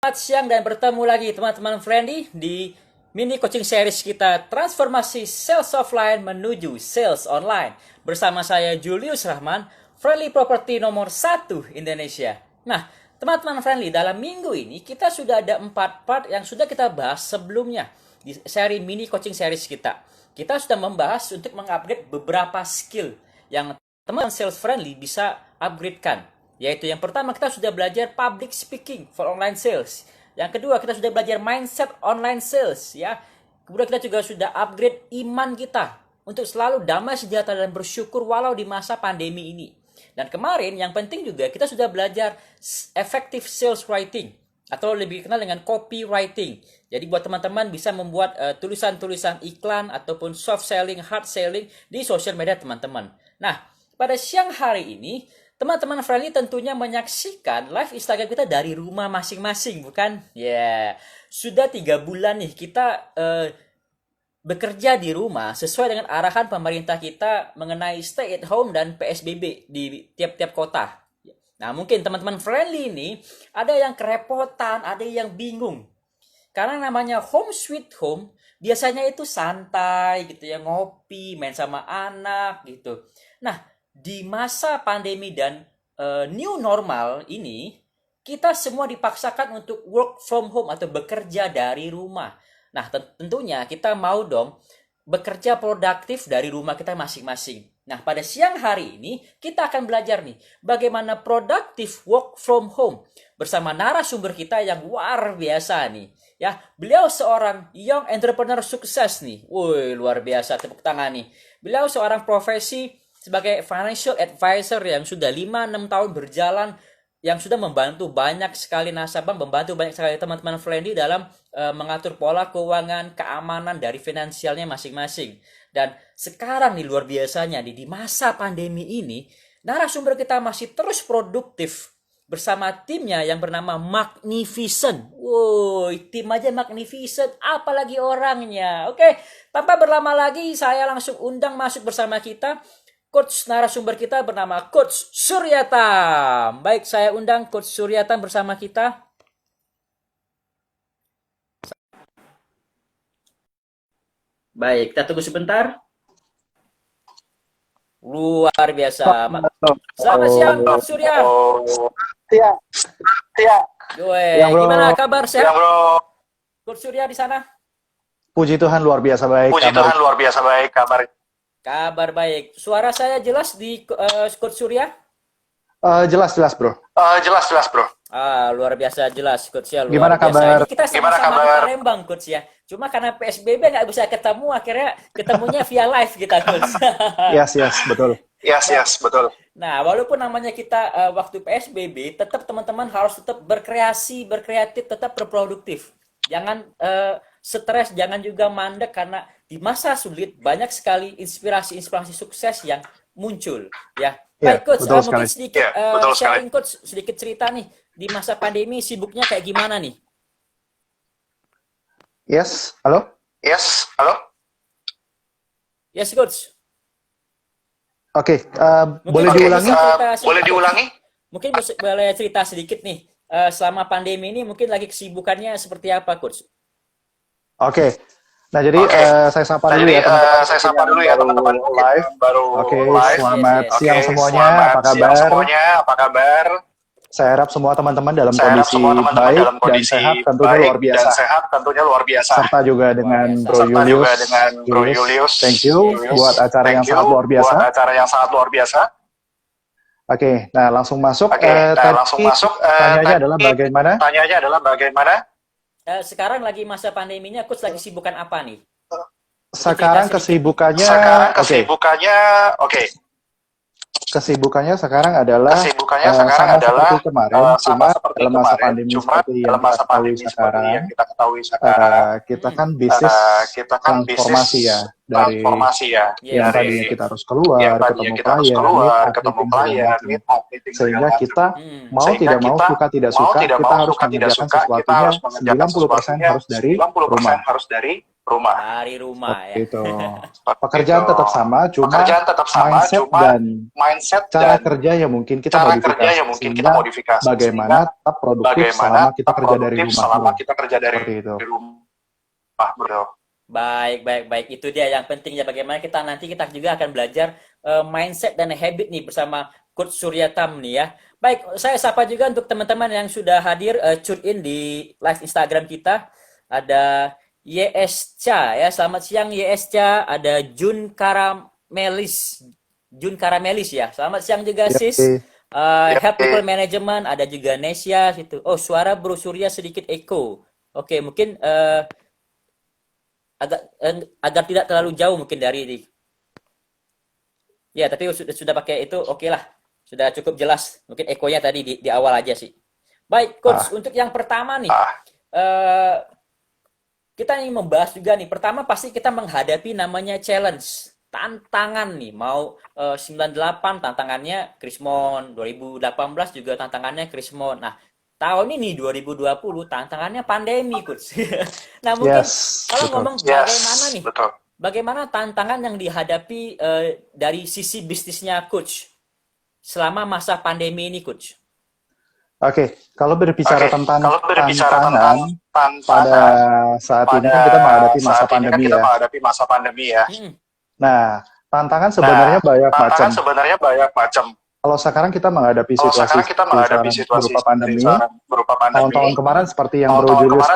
Selamat siang dan bertemu lagi teman-teman friendly di mini coaching series kita transformasi sales offline menuju sales online. Bersama saya Julius Rahman, friendly property nomor 1 Indonesia. Nah, teman-teman friendly, dalam minggu ini kita sudah ada 4 part yang sudah kita bahas sebelumnya di seri mini coaching series kita. Kita sudah membahas untuk mengupgrade beberapa skill yang teman-teman sales friendly bisa upgradekan. Yaitu yang pertama kita sudah belajar public speaking for online sales. Yang kedua kita sudah belajar mindset online sales ya. Kemudian kita juga sudah upgrade iman kita untuk selalu damai sejahtera dan bersyukur walau di masa pandemi ini. Dan kemarin yang penting juga kita sudah belajar effective sales writing atau lebih dikenal dengan copywriting. Jadi buat teman-teman bisa membuat tulisan-tulisan iklan ataupun soft selling, hard selling di sosial media teman-teman. Nah, pada siang hari ini teman-teman friendly tentunya menyaksikan live Instagram kita dari rumah masing-masing, bukan? Ya, sudah 3 bulan nih kita bekerja di rumah sesuai dengan arahan pemerintah kita mengenai stay at home dan PSBB di tiap-tiap kota. Nah, mungkin teman-teman friendly ini ada yang kerepotan, ada yang bingung. Karena namanya home sweet home, biasanya itu santai gitu ya, ngopi, main sama anak gitu. Nah, di masa pandemi dan new normal ini, kita semua dipaksakan untuk work from home atau bekerja dari rumah. Nah, tentunya kita mau dong bekerja produktif dari rumah kita masing-masing. Nah, pada siang hari ini kita akan belajar nih bagaimana produktif work from home bersama narasumber kita yang luar biasa nih. Ya, beliau seorang young entrepreneur sukses nih. Woi, luar biasa, tepuk tangan nih. Beliau seorang profesi sebagai financial advisor yang sudah 5-6 tahun berjalan, yang sudah membantu banyak sekali nasabah, membantu banyak sekali teman-teman friendly dalam mengatur pola keuangan, keamanan dari finansialnya masing-masing. Dan sekarang nih luar biasanya di masa pandemi ini, narasumber kita masih terus produktif bersama timnya yang bernama Magnificent. Woi, tim aja Magnificent, apalagi orangnya. Oke, tanpa berlama lagi saya langsung undang masuk bersama kita Coach narasumber kita bernama Coach Suryatam. Baik, saya undang Coach Suryatam bersama kita. Baik, kita tunggu sebentar. Luar biasa. Selamat siang, Coach Surya. Iya. Iya. Gimana kabar? Sehat? Coach Surya di sana? Puji Tuhan luar biasa baik. Puji Tuhan luar biasa baik kabar. Kabar baik. Suara saya jelas di Coach Surya? Jelas bro. Jelas bro. Luar biasa jelas Coach ya. Gimana biasa. kabar? Ini kita sama-sama di Palembang Coach ya. Cuma karena PSBB nggak bisa ketemu, akhirnya ketemunya via live kita Coach. Yes betul. Yes betul. Nah, walaupun namanya kita waktu PSBB, tetap teman-teman harus tetap berkreasi, berkreatif, tetap berproduktif. Jangan stres, jangan juga mandek karena di masa sulit banyak sekali inspirasi sukses yang muncul ya. Baik Coach, mungkin sedikit sharing Coach, sedikit cerita nih di masa pandemi sibuknya kayak gimana nih? Yes, halo? Yes, halo? Yes Coach. Oke, boleh diulangi? Boleh diulangi? Mungkin boleh cerita sedikit nih, selama pandemi ini mungkin lagi kesibukannya seperti apa Coach? Oke. Nah, jadi saya sapa dulu ya teman-teman. Saya sapa dulu ya teman-teman live. Oke, selamat siang semuanya. Apa kabar? Saya harap semua teman-teman dalam kondisi baik dan sehat tentunya luar biasa. Serta juga dengan Bro Julius. Thank you buat acara yang sangat luar biasa. Oke, nah langsung masuk. Tanyanya adalah bagaimana? Sekarang lagi masa pandeminya, Coach lagi sibukan apa nih? Sekarang kesibukannya, Kesibukannya sekarang adalah seperti kemarin, cuma dalam masa pandemi seperti yang kita ketahui sekarang, kita kan bisnis transformasi ya, dari yang tadinya kita harus keluar, ketemu klien, sehingga kita mau tidak mau, suka tidak suka, kita harus mengerjakan sesuatunya 90% harus dari rumah. rumah. Dari rumah ya. Itu. Pekerjaan tetap sama, cuma Pekerjaan tetap sama, mindset cuma dan mindset cara dan kerja yang mungkin kita cara modifikasi. kerja yang mungkin kita Sehingga modifikasi. bagaimana tetap produktif selama kita kerja dari rumah. selama kita kerja dari Seperti itu. rumah. Betul. Baik. Itu dia yang pentingnya bagaimana nanti kita juga akan belajar mindset dan habit nih bersama Coach Suryatam nih ya. Baik, saya sapa juga untuk teman-teman yang sudah hadir tune in di live Instagram kita. Ada YSCA ya, selamat siang YSCA. Ada Jun Karamelis ya. Selamat siang juga sis. Help People Management, ada juga Nesia situ. Oh, suara Bro Surya sedikit echo. Oke, mungkin agar tidak terlalu jauh mungkin dari ini. Ya, tapi sudah pakai itu oke lah. Sudah cukup jelas. Mungkin ekonya tadi di awal aja sih. Baik, Coach, untuk yang pertama nih. Kita ingin membahas juga nih. Pertama pasti kita menghadapi namanya challenge. Tantangan nih. Mau 98 tantangannya Krismon. 2018 juga tantangannya Krismon. Nah, tahun ini 2020 tantangannya pandemi, Coach. Nah, mungkin kalau ngomong bagaimana nih? Betul. Bagaimana tantangan yang dihadapi dari sisi bisnisnya Coach selama masa pandemi ini, Coach? Oke, kalau berbicara tentang tantangan pada saat ini kan kita menghadapi masa pandemi ya. Nah, tantangan sebenarnya banyak macam. Kalau sekarang kita menghadapi situasi berupa pandemi, tahun-tahun kemarin seperti yang Bro Julius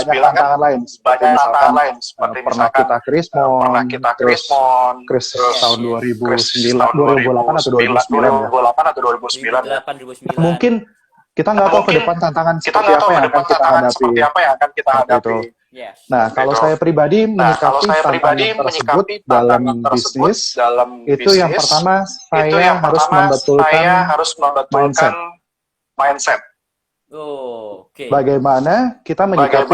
bilang kan, banyak tantangan lain seperti pernah kita Krismon, Kris tahun 2008 atau 2009 ya. Mungkin kita nggak tahu ke depan tantangan seperti apa yang akan kita hadapi. Nah, kalau saya pribadi menyikapi tantangan tersebut dalam bisnis, itu yang pertama saya harus membetulkan mindset. Bagaimana kita menyikapi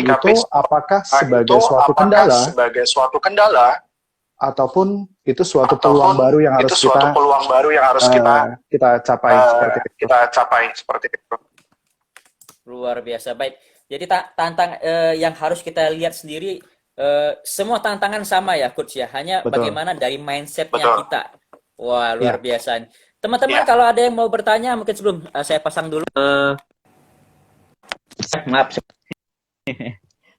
itu, apakah sebagai suatu kendala ataupun itu suatu peluang baru yang harus kita capai seperti itu. Luar biasa. Baik. Jadi yang harus kita lihat sendiri semua tantangan sama ya Coach ya. Hanya bagaimana dari mindsetnya kita. Wah, luar biasa. Teman-teman kalau ada yang mau bertanya mungkin sebelum saya pasang dulu. Maaf.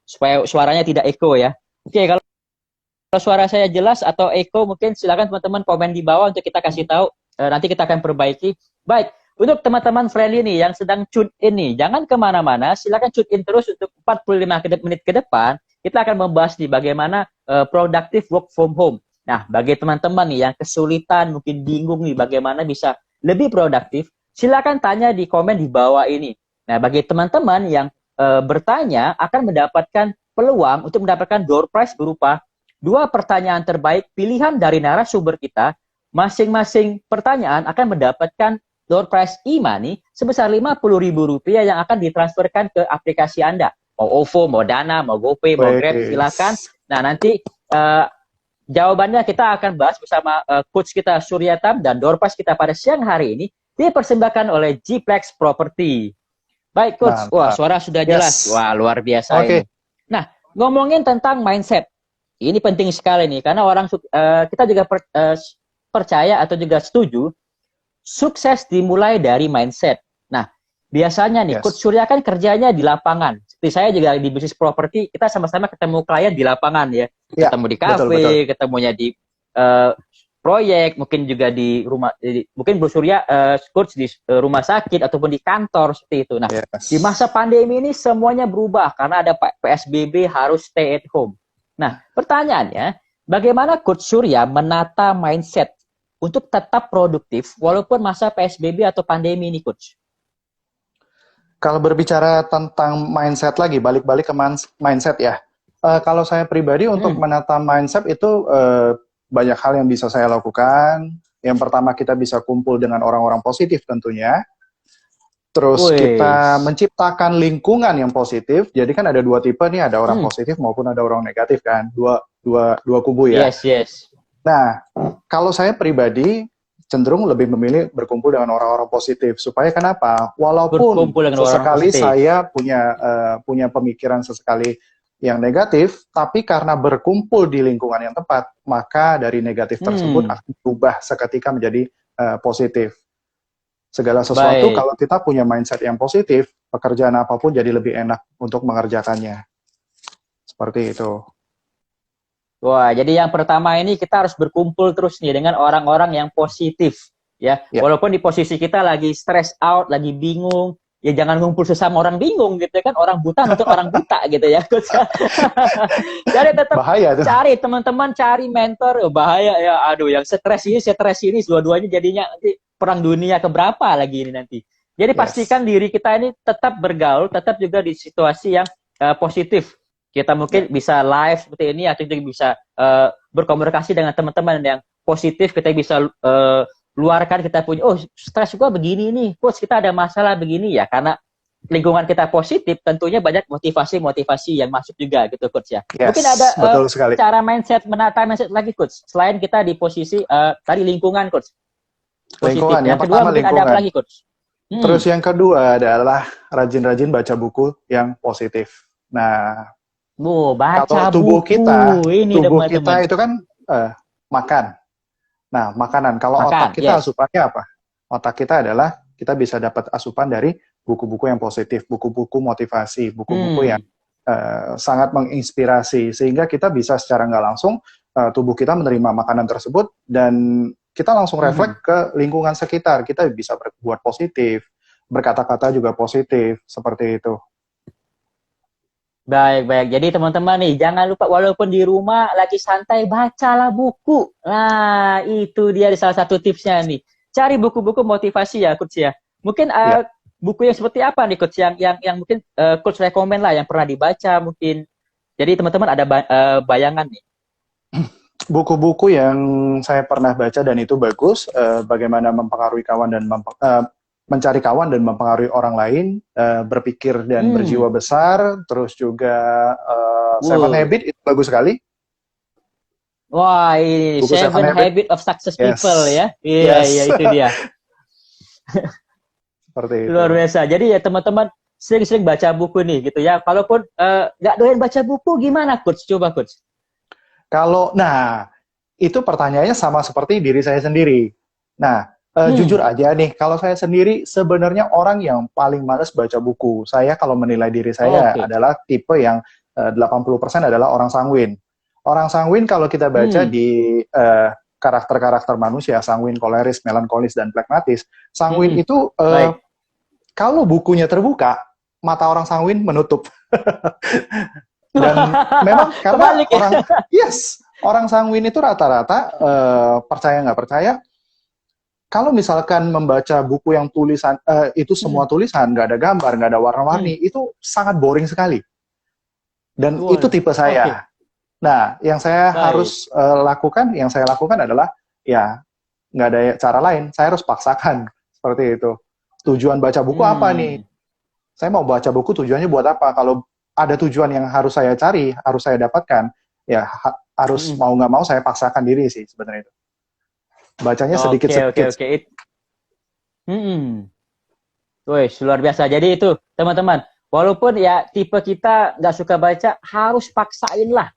Supaya suaranya tidak echo ya. Oke, kalau suara saya jelas atau echo mungkin silakan teman-teman komen di bawah untuk kita kasih tahu. Nanti kita akan perbaiki. Baik. Untuk teman-teman friendly nih yang sedang tune in nih, jangan kemana-mana, silakan tune in terus untuk 45 menit ke depan. Kita akan membahas nih bagaimana productive work from home. Nah, bagi teman-teman nih yang kesulitan, mungkin bingung nih bagaimana bisa lebih produktif, silakan tanya di komen di bawah ini. Nah, bagi teman-teman yang bertanya akan mendapatkan peluang untuk mendapatkan door prize berupa 2 pertanyaan terbaik pilihan dari narasumber kita. Masing-masing pertanyaan akan mendapatkan door prize e-money sebesar Rp50.000 yang akan ditransferkan ke aplikasi Anda. Mau OVO, mau Dana, mau GoPay, mau Grab, silakan. Nah, nanti jawabannya kita akan bahas bersama coach kita Suryatam, dan door prize kita pada siang hari ini dipersembahkan oleh Gplex Property. Baik, Coach. Wah, suara sudah jelas. Wah, luar biasa ini. Nah, ngomongin tentang mindset. Ini penting sekali nih, karena kita juga percaya atau juga setuju sukses dimulai dari mindset. Nah, biasanya nih, Coach Surya kan kerjanya di lapangan. Seperti saya juga di bisnis properti, kita sama-sama ketemu klien di lapangan ya. Ketemu di kafe, ketemunya di proyek, mungkin juga di rumah, mungkin Bro Surya Coach di rumah sakit ataupun di kantor seperti itu. Nah, di masa pandemi ini semuanya berubah karena ada PSBB, harus stay at home. Nah, pertanyaannya, bagaimana Coach Surya menata mindset untuk tetap produktif walaupun masa PSBB atau pandemi ini, Coach? Kalau berbicara tentang mindset lagi, balik-balik ke mindset ya. Kalau saya pribadi untuk menata mindset itu banyak hal yang bisa saya lakukan. Yang pertama, kita bisa kumpul dengan orang-orang positif tentunya. Terus kita menciptakan lingkungan yang positif. Jadi kan ada 2 tipe nih, ada orang positif maupun ada orang negatif kan. Dua kubu ya. Yes. Nah, kalau saya pribadi cenderung lebih memilih berkumpul dengan orang-orang positif. Supaya kenapa? Walaupun sesekali saya punya pemikiran sesekali yang negatif, tapi karena berkumpul di lingkungan yang tepat, maka dari negatif tersebut akan berubah seketika menjadi positif. Segala sesuatu Baik. kalau kita punya mindset yang positif, pekerjaan apapun jadi lebih enak untuk mengerjakannya. Seperti itu. Wah, jadi yang pertama ini kita harus berkumpul terus nih dengan orang-orang yang positif, ya. Ya. Walaupun di posisi kita lagi stress out, lagi bingung, ya jangan ngumpul sesama orang bingung gitu kan, orang buta untuk orang buta gitu ya. Jadi tetap Bahaya tuh. cari teman-teman, cari mentor. Oh, bahaya ya. Aduh, yang stres ini, dua-duanya jadinya nanti perang dunia keberapa lagi ini nanti. Jadi pastikan diri kita ini tetap bergaul, tetap juga di situasi yang positif. Kita mungkin bisa live seperti ini, atau juga bisa berkomunikasi dengan teman-teman yang positif. Kita bisa luarkan, kita punya, oh stres gua begini nih, coach kita ada masalah begini ya. Karena lingkungan kita positif, tentunya banyak motivasi-motivasi yang masuk juga gitu coach ya. Yes, Mungkin ada betul sekali. cara menata mindset lagi coach. Selain kita di posisi tadi lingkungan coach. Positif. Lingkungan, yang kedua pertama mungkin lingkungan. ada apa lagi coach? Terus yang kedua adalah rajin-rajin baca buku yang positif. Nah, Baca kalau tubuh buku. Tubuh kita itu kan makan. Nah, makanan. Kalau otak kita asupannya apa? Otak kita adalah kita bisa dapat asupan dari buku-buku yang positif, buku-buku motivasi, buku-buku yang sangat menginspirasi, sehingga kita bisa secara nggak langsung tubuh kita menerima makanan tersebut dan kita langsung refleks ke lingkungan sekitar. Kita bisa berbuat positif, berkata-kata juga positif, seperti itu. Baik. Jadi teman-teman nih, jangan lupa walaupun di rumah lagi santai, bacalah buku. Nah, itu dia salah satu tipsnya nih. Cari buku-buku motivasi ya, Coach ya. Mungkin buku yang seperti apa nih, Coach? Yang mungkin Coach rekomen lah, yang pernah dibaca mungkin. Jadi teman-teman ada bayangan nih. Buku-buku yang saya pernah baca dan itu bagus, bagaimana mempengaruhi kawan dan mencari kawan dan mempengaruhi orang lain, berpikir dan berjiwa besar, terus juga Seven Habits itu bagus sekali. Wah, ini buku Seven Habits of Success People ya. Iya, itu dia. Seperti itu. Luar biasa. Jadi ya teman-teman sering-sering baca buku nih gitu ya. Kalaupun nggak doyan baca buku, gimana Coach? Coba Coach. Nah, itu pertanyaannya sama seperti diri saya sendiri. Nah, jujur aja nih, kalau saya sendiri sebenarnya orang yang paling males baca buku. Saya kalau menilai diri saya adalah tipe yang 80% adalah orang sanguin. Orang sanguin kalau kita baca di karakter-karakter manusia, sanguin, koleris, melankolis, dan pragmatis, sanguin itu kalau bukunya terbuka, mata orang sanguin menutup. Dan memang karena orang sanguin itu rata-rata percaya nggak percaya, kalau misalkan membaca buku yang tulisan itu semua tulisan, nggak ada gambar, nggak ada warna-warni, itu sangat boring sekali. Dan itu tipe saya. Nah, yang saya harus lakukan adalah ya nggak ada cara lain, saya harus paksakan seperti itu. Tujuan baca buku apa nih? Saya mau baca buku tujuannya buat apa? Kalau ada tujuan yang harus saya cari, harus saya dapatkan, ya harus mau nggak mau saya paksakan diri sih sebenarnya itu. Bacanya sedikit-sedikit. Wih, luar biasa. Jadi itu, teman-teman, walaupun ya tipe kita nggak suka baca, harus paksain lah.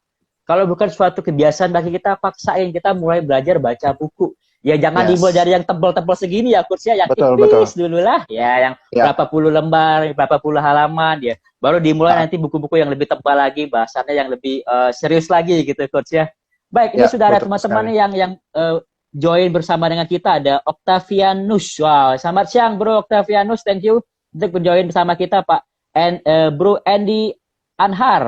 Kalau bukan suatu kebiasaan bagi kita, paksain. Kita mulai belajar baca buku. Ya jangan dimulai dari yang tebel-tebel segini ya, Coach ya. Yang tipis dulu lah. Ya, yang berapa puluh lembar, berapa puluh halaman. Ya, baru dimulai nanti buku-buku yang lebih tebal lagi, bahasannya yang lebih serius lagi gitu, Coach ya. Baik, ini sudah ada teman-teman yang join bersama dengan kita. Ada Octavianus. Wow, selamat siang Bro Octavianus, thank you untuk berjoin bersama kita Pak. Bro Andy Anhar.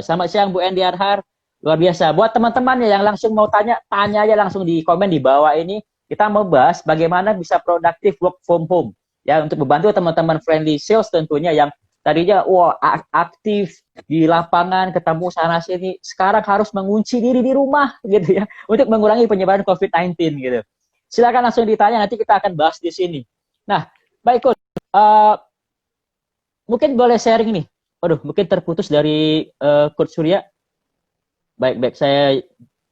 Selamat siang Bu Andy Anhar. Luar biasa. Buat teman-teman yang langsung mau tanya aja langsung di komen di bawah ini. Kita mau bahas bagaimana bisa produktif work from home. Ya, untuk membantu teman-teman friendly sales tentunya yang tadinya aktif di lapangan, ketemu sana sini, sekarang harus mengunci diri di rumah gitu ya, untuk mengurangi penyebaran COVID-19 gitu. Silakan langsung ditanya, nanti kita akan bahas di sini. Nah, baik Coach, mungkin boleh sharing nih. Waduh, mungkin terputus dari Coach Surya. Baik, saya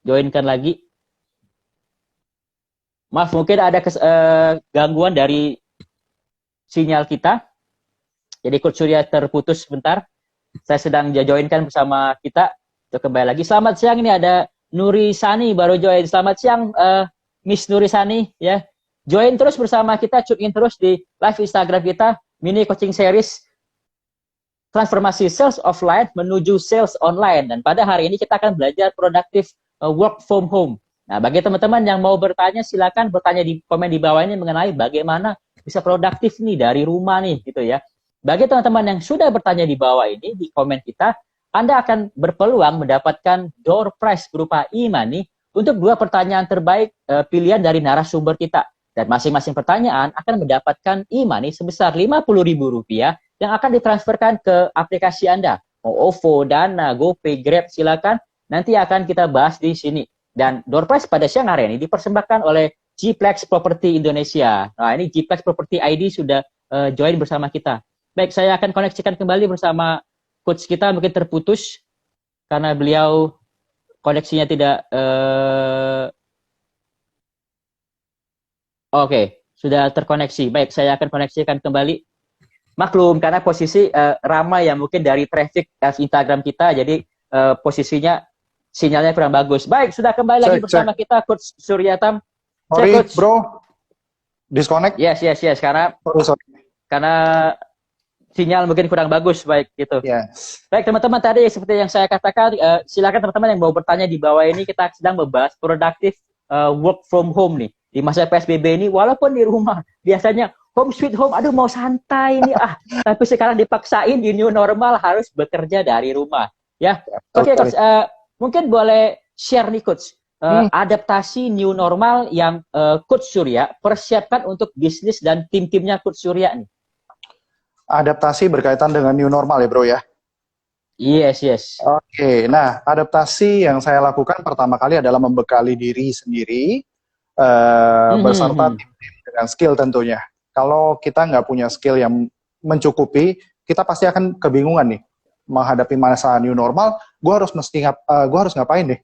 joinkan lagi. Maaf, mungkin ada gangguan dari sinyal kita. Jadi Coach Surya terputus sebentar. saya sedang joinkan bersama kita. Untuk kembali lagi. Selamat siang, ini ada Nuri Sani baru join. Selamat siang Miss Nuri Sani ya. Join terus bersama kita, tune in terus di live Instagram kita, mini coaching series transformasi sales offline menuju sales online. Dan pada hari ini kita akan belajar produktif work from home. Nah, bagi teman-teman yang mau bertanya, silakan bertanya di komen di bawah ini mengenai bagaimana bisa produktif nih dari rumah nih gitu ya. Bagi teman-teman yang sudah bertanya di bawah ini di komen kita, Anda akan berpeluang mendapatkan door prize berupa e-money untuk 2 pertanyaan terbaik pilihan dari narasumber kita. Dan masing-masing pertanyaan akan mendapatkan e-money sebesar Rp50.000 yang akan ditransferkan ke aplikasi Anda. Mau OVO, Dana, GoPay, Grab, silakan. Nanti akan kita bahas di sini. Dan door prize pada siang hari ini dipersembahkan oleh Gplex Property Indonesia. Nah, ini Gplex Property ID sudah join bersama kita. Baik, saya akan koneksikan kembali bersama coach kita, mungkin terputus karena beliau koneksinya tidak Oke, sudah terkoneksi. Baik, saya akan koneksikan kembali. Maklum karena posisi ramai ya, mungkin dari traffic Instagram kita, jadi posisinya sinyalnya kurang bagus. Baik, sudah kembali lagi bersama kita Coach Suryatam. Sorry, bro. Disconnect? Yes. Karena sinyal mungkin kurang bagus, baik gitu. Yes. Baik teman-teman, tadi seperti yang saya katakan, silakan teman-teman yang mau bertanya di bawah ini, kita sedang membahas produktif work from home nih. Di masa PSBB ini, walaupun di rumah, biasanya home sweet home, aduh mau santai nih, tapi sekarang dipaksain di new normal harus bekerja dari rumah. Ya, Oke, Coach, mungkin boleh share nih Coach, adaptasi new normal yang Coach Surya persiapkan untuk bisnis dan tim-timnya Coach Surya nih. Adaptasi berkaitan dengan new normal ya bro ya? Yes. Oke, nah adaptasi yang saya lakukan pertama kali adalah membekali diri sendiri beserta tim-tim dengan skill tentunya. Kalau kita nggak punya skill yang mencukupi, kita pasti akan kebingungan nih menghadapi masa new normal. Gue harus ngapain nih?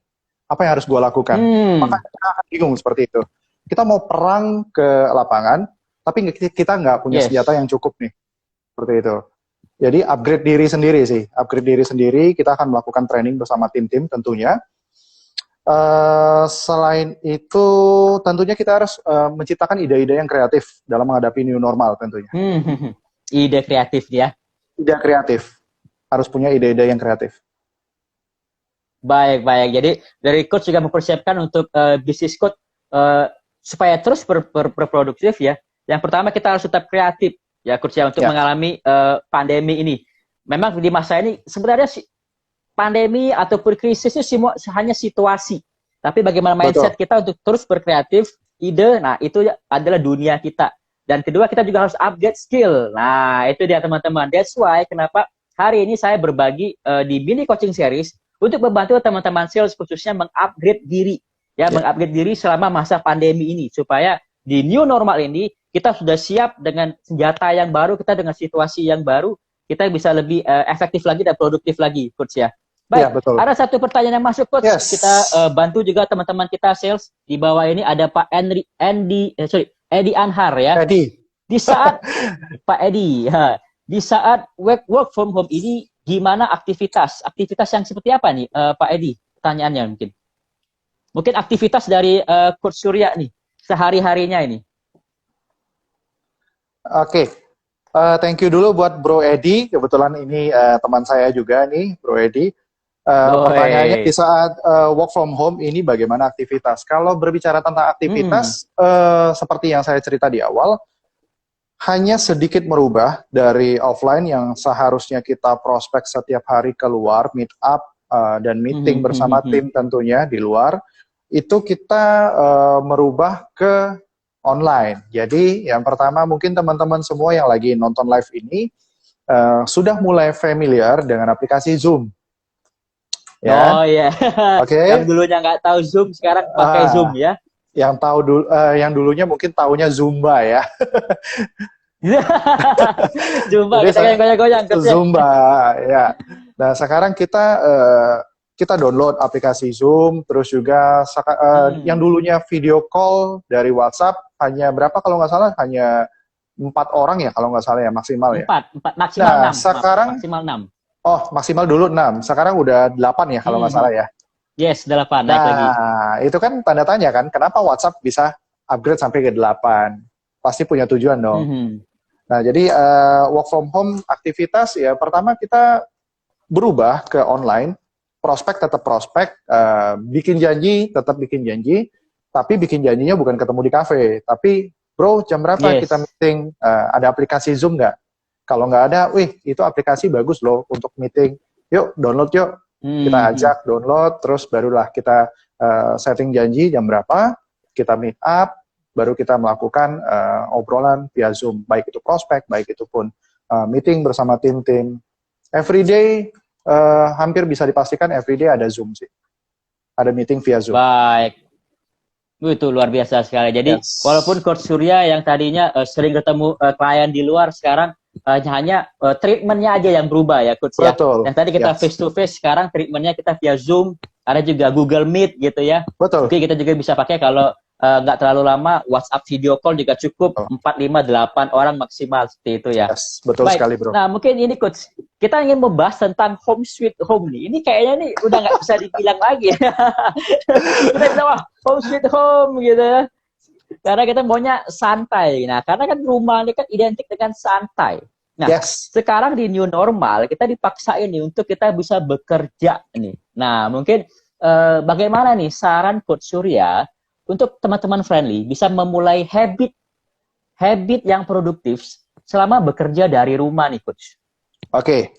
Apa yang harus gue lakukan? Maka kita akan bingung seperti itu. Kita mau perang ke lapangan, tapi kita nggak punya senjata yang cukup nih. Seperti itu. Jadi upgrade diri sendiri sih. Upgrade diri sendiri, kita akan melakukan training bersama tim-tim tentunya. Selain itu, tentunya kita harus menciptakan ide-ide yang kreatif dalam menghadapi new normal tentunya. Ide kreatif ya? Ide kreatif. Harus punya ide-ide yang kreatif. Baik. Jadi dari coach juga mempersiapkan untuk bisnis coach supaya terus berproduktif ya. Yang pertama kita harus tetap kreatif. Ya, Coach ya, untuk mengalami pandemi ini. Memang di masa ini sebenarnya pandemi ataupun krisis itu semua hanya situasi. Tapi bagaimana mindset kita untuk terus berkreatif, ide, nah itu adalah dunia kita. Dan kedua, kita juga harus upgrade skill. Nah, itu dia teman-teman. That's why kenapa hari ini saya berbagi di mini coaching series untuk membantu teman-teman sales khususnya mengupgrade diri. Ya, mengupgrade diri selama masa pandemi ini. Supaya di new normal ini, kita sudah siap dengan senjata yang baru, kita dengan situasi yang baru, kita bisa lebih efektif lagi dan produktif lagi, Coach ya. Baik, ada satu pertanyaan yang masuk, Coach. Kita bantu juga teman-teman kita sales. Di bawah ini ada Pak Edi Anhar ya. Di saat Pak Edi, di saat work from home ini, gimana aktivitas yang seperti apa nih, Pak Edi? Pertanyaannya mungkin. Mungkin aktivitas dari Coach Surya nih, sehari-harinya ini. Oke, thank you dulu buat Bro Edi. Kebetulan ini teman saya juga nih, Bro Edi. Pertanyaannya di saat work from home ini bagaimana aktivitas? Kalau berbicara tentang aktivitas, seperti yang saya cerita di awal, hanya sedikit merubah dari offline yang seharusnya kita prospek setiap hari keluar, meet up, dan meeting bersama tim tentunya di luar, itu kita merubah ke online. Jadi yang pertama mungkin teman-teman semua yang lagi nonton live ini sudah mulai familiar dengan aplikasi Zoom. Ya? Oh iya. Oke. Yang dulunya nggak tahu Zoom sekarang pakai Zoom ya. Yang dulunya mungkin taunya Zumba ya. Zumba, kita goyang-goyang. Zumba ya. Nah sekarang kita download aplikasi Zoom, terus juga yang dulunya video call dari WhatsApp hanya berapa kalau nggak salah, hanya 4 orang ya kalau nggak salah ya maksimal ya. 4 maksimal 6. Sekarang maksimal 6. Oh, maksimal dulu 6. Sekarang udah 8 ya kalau nggak salah ya. Yes, 8 naik lagi. Nah, itu kan tanda tanya kan, kenapa WhatsApp bisa upgrade sampai ke 8? Pasti punya tujuan dong. Nah, jadi work from home aktivitas ya pertama kita berubah ke online, prospek tetap prospek, bikin janji tetap bikin janji, tapi bikin janjinya bukan ketemu di kafe, tapi bro jam berapa Yes. kita meeting, ada aplikasi Zoom nggak? Kalau nggak ada, wih itu aplikasi bagus loh untuk meeting, yuk download yuk, kita ajak download, terus barulah kita setting janji jam berapa, kita meet up, baru kita melakukan obrolan via Zoom, baik itu prospek, baik itu pun meeting bersama tim-tim. Everyday, hampir bisa dipastikan everyday ada Zoom sih. Ada meeting via Zoom. Baik. Itu luar biasa sekali. Jadi, Yes. walaupun Coach Surya yang tadinya sering ketemu klien di luar, sekarang hanya treatmentnya aja yang berubah ya, Coach ya. Betul. Yang tadi kita Yes. face to face, sekarang treatmentnya kita via Zoom, ada juga Google Meet gitu ya. Betul. Mungkin kita juga bisa pakai kalau nggak terlalu lama, WhatsApp video call juga cukup, 4, 5, 8 orang maksimal, seperti itu ya. Yes, betul Baik. sekali bro. Nah, mungkin ini Coach, kita ingin membahas tentang home sweet home nih. Ini kayaknya nih udah nggak bisa dibilang lagi. Kita bisa, wah, home sweet home gitu ya. Karena kita maunya santai. Nah, karena kan rumah ini kan identik dengan santai. Nah, Yes. sekarang di new normal, kita dipaksain nih untuk kita bisa bekerja nih. Nah, mungkin bagaimana nih saran Coach Surya untuk teman-teman friendly bisa memulai habit yang produktif selama bekerja dari rumah nih, Coach. Oke.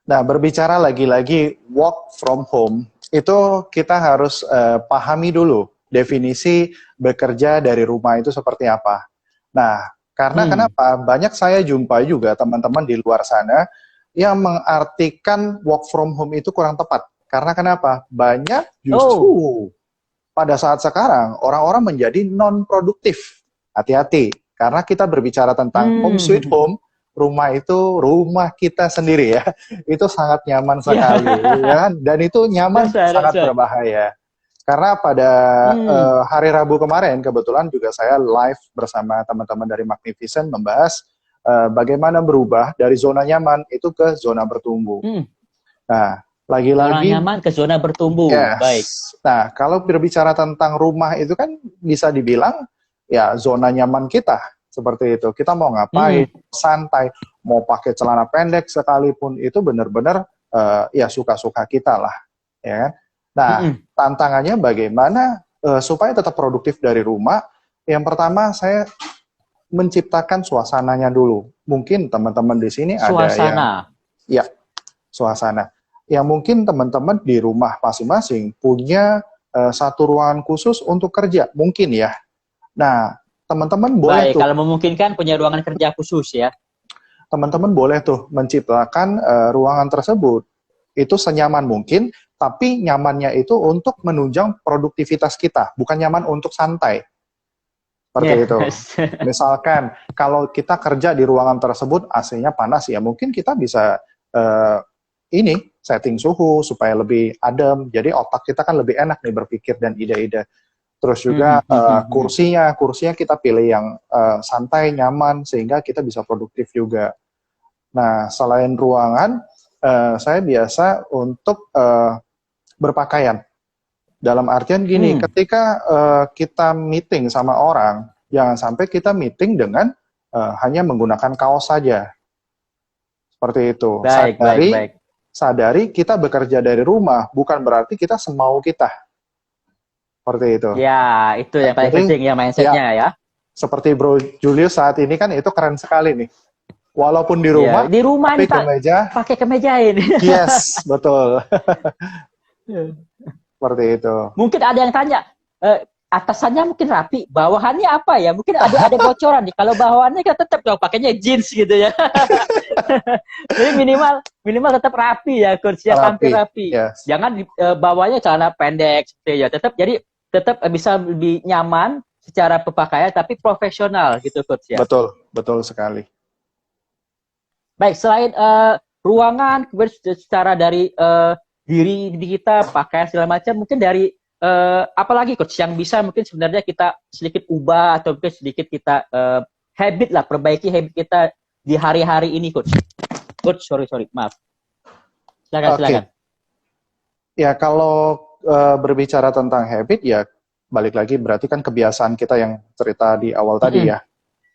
Nah, berbicara lagi-lagi work from home, itu kita harus pahami dulu definisi bekerja dari rumah itu seperti apa. Nah, karena kenapa? Banyak saya jumpa juga teman-teman di luar sana yang mengartikan work from home itu kurang tepat. Karena kenapa? Banyak justru pada saat sekarang orang-orang menjadi non-produktif. Hati-hati, karena kita berbicara tentang home sweet home, rumah itu rumah kita sendiri ya. Itu sangat nyaman sekali, ya kan? Dan itu nyaman sangat berbahaya. Karena pada hari Rabu kemarin, kebetulan juga saya live bersama teman-teman dari Magnificent membahas bagaimana berubah dari zona nyaman itu ke zona bertumbuh. Nah, lagi-lagi zona nyaman ke zona bertumbuh. Yes. Baik. Nah, kalau berbicara tentang rumah itu kan bisa dibilang ya zona nyaman kita seperti itu. Kita mau ngapain, santai, mau pakai celana pendek sekalipun itu benar-benar ya suka-suka kita lah, ya kan? Nah, tantangannya bagaimana supaya tetap produktif dari rumah? Yang pertama saya menciptakan suasananya dulu. Mungkin teman-teman di sini ada yang ya suasana. Yang mungkin teman-teman di rumah masing-masing punya satu ruangan khusus untuk kerja, mungkin ya. Nah, teman-teman boleh kalau memungkinkan punya ruangan kerja khusus ya. Teman-teman boleh tuh menciptakan ruangan tersebut. Itu senyaman mungkin, tapi nyamannya itu untuk menunjang produktivitas kita, bukan nyaman untuk santai. Seperti itu. Misalkan, kalau kita kerja di ruangan tersebut, AC-nya panas ya, mungkin kita bisa setting suhu supaya lebih adem, jadi otak kita kan lebih enak nih berpikir dan ide-ide. Terus juga kursinya kita pilih yang santai, nyaman, sehingga kita bisa produktif juga. Nah, selain ruangan, saya biasa untuk berpakaian. Dalam artian gini, ketika kita meeting sama orang, jangan sampai kita meeting dengan hanya menggunakan kaos saja. Seperti itu. Sadari kita bekerja dari rumah, bukan berarti kita semau kita. Seperti itu. Ya, itu yang paling penting ya mindsetnya ya. Seperti Bro Julius saat ini kan itu keren sekali nih. Walaupun di rumah, di rumah pakai kemeja. Pakai kemeja ini. Yes, betul. Seperti itu. Mungkin ada yang tanya, atasannya mungkin rapi, bawahannya apa ya? Mungkin ada bocoran nih. Kalau bawahannya kan tetap kalau pakainya jeans gitu ya. Jadi minimal tetap rapi ya, Coach ya, tampil rapi. Yes. Jangan bawahnya celana pendek seperti ya. Tetap bisa lebih nyaman secara berpakaian tapi profesional gitu, Coach ya. Betul sekali. Baik, selain ruangan, kemudian secara dari diri kita, pakaian segala macam, mungkin dari apalagi Coach yang bisa mungkin sebenarnya kita sedikit ubah atau mungkin sedikit kita perbaiki habit kita di hari-hari ini, Coach. Sorry, maaf. Silakan, Oke. silakan. Ya, kalau berbicara tentang habit, ya balik lagi berarti kan kebiasaan kita yang cerita di awal tadi Mm-mm. ya.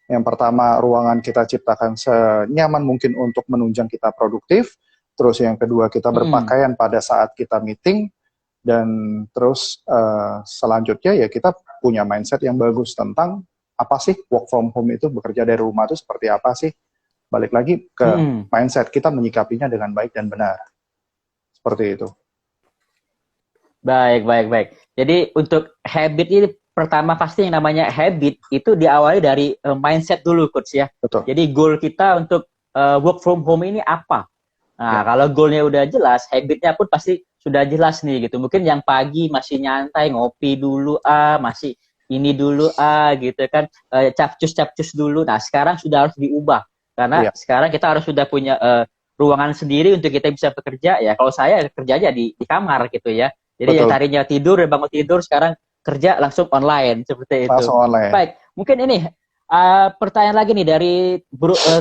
Yang pertama, ruangan kita ciptakan senyaman mungkin untuk menunjang kita produktif. Terus yang kedua, kita Mm-mm. berpakaian pada saat kita meeting. Dan terus selanjutnya ya kita punya mindset yang bagus tentang apa sih work from home itu, bekerja dari rumah itu seperti apa sih. Balik lagi ke Mm-mm. mindset kita menyikapinya dengan baik dan benar. Seperti itu. Baik, baik, baik. Jadi untuk habit ini pertama pasti yang namanya habit itu diawali dari mindset dulu, Coach ya. Betul. Jadi goal kita untuk work from home ini apa? Nah, Ya. kalau goalnya udah jelas, habitnya pun pasti sudah jelas nih gitu. Mungkin yang pagi masih nyantai, ngopi dulu masih ini dulu gitu kan, capcus dulu. Nah, sekarang sudah harus diubah karena Iya. sekarang kita harus sudah punya ruangan sendiri untuk kita bisa bekerja ya. Kalau saya kerjanya di kamar gitu ya. Jadi yang Betul. tadinya tidur, bangun tidur, sekarang kerja langsung online seperti itu. Langsung online. Baik, mungkin ini pertanyaan lagi nih dari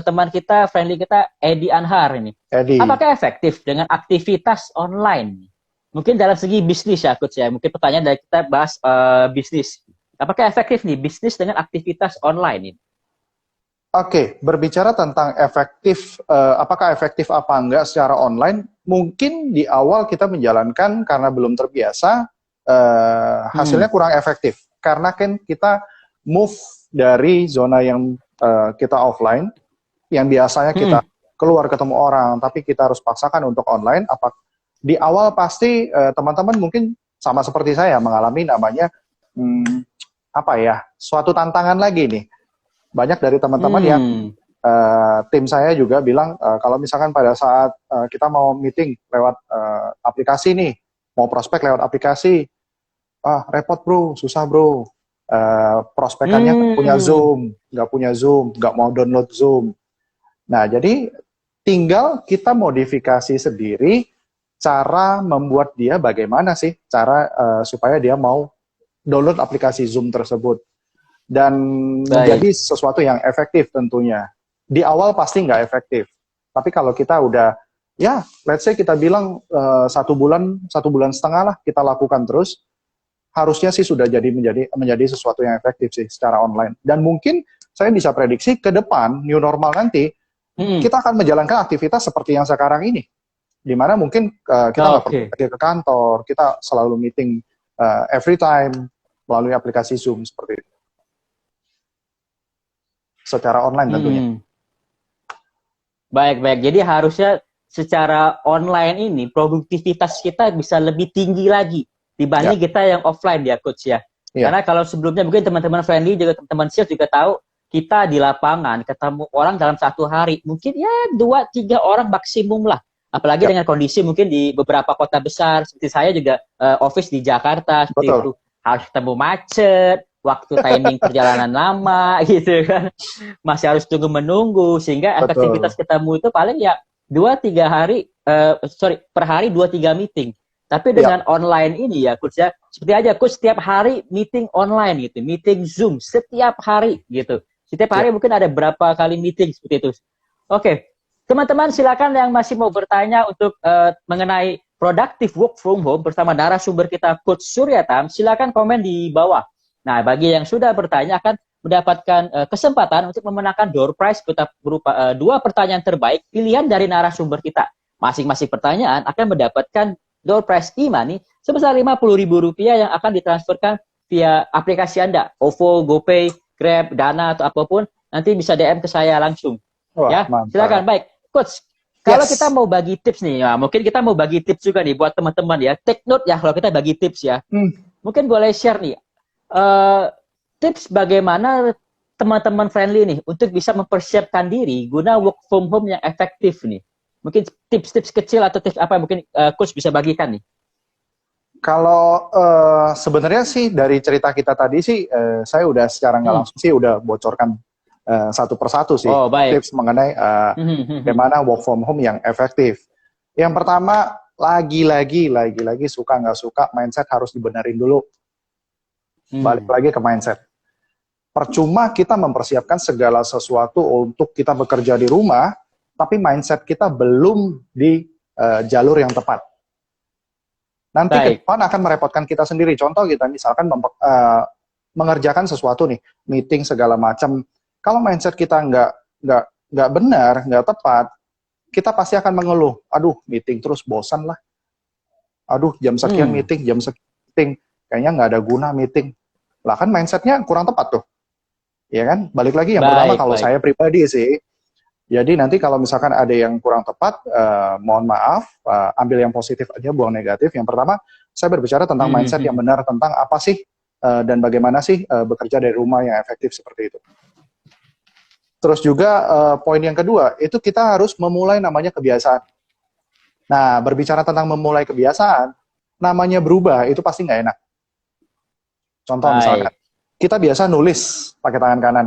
teman kita, friendly kita, Edi Anhar ini. Edi. Apakah efektif dengan aktivitas online? Mungkin dalam segi bisnis ya, Coach ya. Mungkin pertanyaan dari kita bahas bisnis. Apakah efektif nih bisnis dengan aktivitas online ini? Oke, berbicara tentang efektif, apakah efektif apa enggak secara online, mungkin di awal kita menjalankan karena belum terbiasa, hasilnya kurang efektif. Karena kan kita move dari zona yang kita offline, yang biasanya kita keluar ketemu orang, tapi kita harus paksakan untuk online. Di awal pasti teman-teman mungkin sama seperti saya mengalami namanya, suatu tantangan lagi nih. Banyak dari teman-teman yang tim saya juga bilang kalau misalkan pada saat kita mau meeting lewat aplikasi nih, mau prospek lewat aplikasi, repot bro, susah bro, prospekannya nggak punya Zoom, nggak mau download Zoom. Nah jadi tinggal kita modifikasi sendiri cara membuat dia bagaimana sih cara supaya dia mau download aplikasi Zoom tersebut. Dan menjadi sesuatu yang efektif tentunya. Di awal pasti nggak efektif. Tapi kalau kita udah, ya let's say kita bilang 1 bulan, 1,5 bulan lah kita lakukan terus, harusnya sih sudah menjadi sesuatu yang efektif sih secara online. Dan mungkin saya bisa prediksi ke depan, new normal nanti, kita akan menjalankan aktivitas seperti yang sekarang ini. Dimana mungkin kita nggak perlu pergi ke kantor, kita selalu meeting every time melalui aplikasi Zoom seperti itu. Secara online tentunya. Baik. Jadi harusnya secara online ini produktivitas kita bisa lebih tinggi lagi dibanding kita yang offline ya, Coach ya. Karena kalau sebelumnya mungkin teman-teman friendly juga teman-teman sales juga tahu kita di lapangan ketemu orang dalam 1 hari mungkin ya 2-3 orang maksimum lah. Apalagi dengan kondisi mungkin di beberapa kota besar seperti saya juga office di Jakarta seperti itu harus ketemu macet. Waktu timing perjalanan lama gitu kan, masih harus tunggu menunggu sehingga efektivitas ketemu itu paling ya 2-3 hari, per hari 2-3 meeting. Tapi dengan online ini ya Coach ya, seperti aja Coach setiap hari meeting online gitu, meeting Zoom setiap hari gitu. Setiap hari mungkin ada berapa kali meeting seperti itu. Oke, teman-teman silakan yang masih mau bertanya untuk mengenai productive work from home bersama narasumber kita Coach Suryatam, silakan komen di bawah. Nah, bagi yang sudah bertanya akan mendapatkan kesempatan untuk memenangkan door prize berupa 2 pertanyaan terbaik pilihan dari narasumber kita. Masing-masing pertanyaan akan mendapatkan door prize e-money sebesar Rp50.000 yang akan ditransferkan via aplikasi Anda, OVO, GoPay, Grab, Dana atau apapun. Nanti bisa DM ke saya langsung. Ya, silakan. Baik, Coach. Kalau kita mau bagi tips nih, ya, mungkin kita mau bagi tips juga nih buat teman-teman ya. Take note ya kalau kita bagi tips ya. Mungkin boleh share nih. Tips bagaimana teman-teman friendly nih untuk bisa mempersiapkan diri guna work from home yang efektif nih. Mungkin tips-tips kecil atau tips apa mungkin Coach bisa bagikan nih. Kalau sebenarnya sih dari cerita kita tadi sih saya udah secara nggak langsung sih udah bocorkan satu persatu sih tips mengenai bagaimana work from home yang efektif. Yang pertama lagi-lagi suka nggak suka mindset harus dibenerin dulu. Balik lagi ke mindset. Percuma kita mempersiapkan segala sesuatu untuk kita bekerja di rumah, tapi mindset kita belum jalur yang tepat. Nanti ke Baik. depan akan merepotkan kita sendiri. Contoh kita misalkan mengerjakan sesuatu nih, meeting segala macam. Kalau mindset kita nggak benar, nggak tepat, kita pasti akan mengeluh. Aduh, meeting terus bosan lah. Aduh, jam sekian meeting, jam sekian meeting. Kayaknya nggak ada guna meeting. Lah kan mindsetnya kurang tepat tuh. Ya kan? Balik lagi yang pertama kalau saya pribadi sih. Jadi nanti kalau misalkan ada yang kurang tepat, mohon maaf, ambil yang positif aja, buang negatif. Yang pertama, saya berbicara tentang mindset yang benar, tentang apa sih dan bagaimana sih bekerja dari rumah yang efektif seperti itu. Terus juga poin yang kedua, itu kita harus memulai namanya kebiasaan. Nah, berbicara tentang memulai kebiasaan, namanya berubah, itu pasti nggak enak. Contoh misalkan, kita biasa nulis pakai tangan kanan.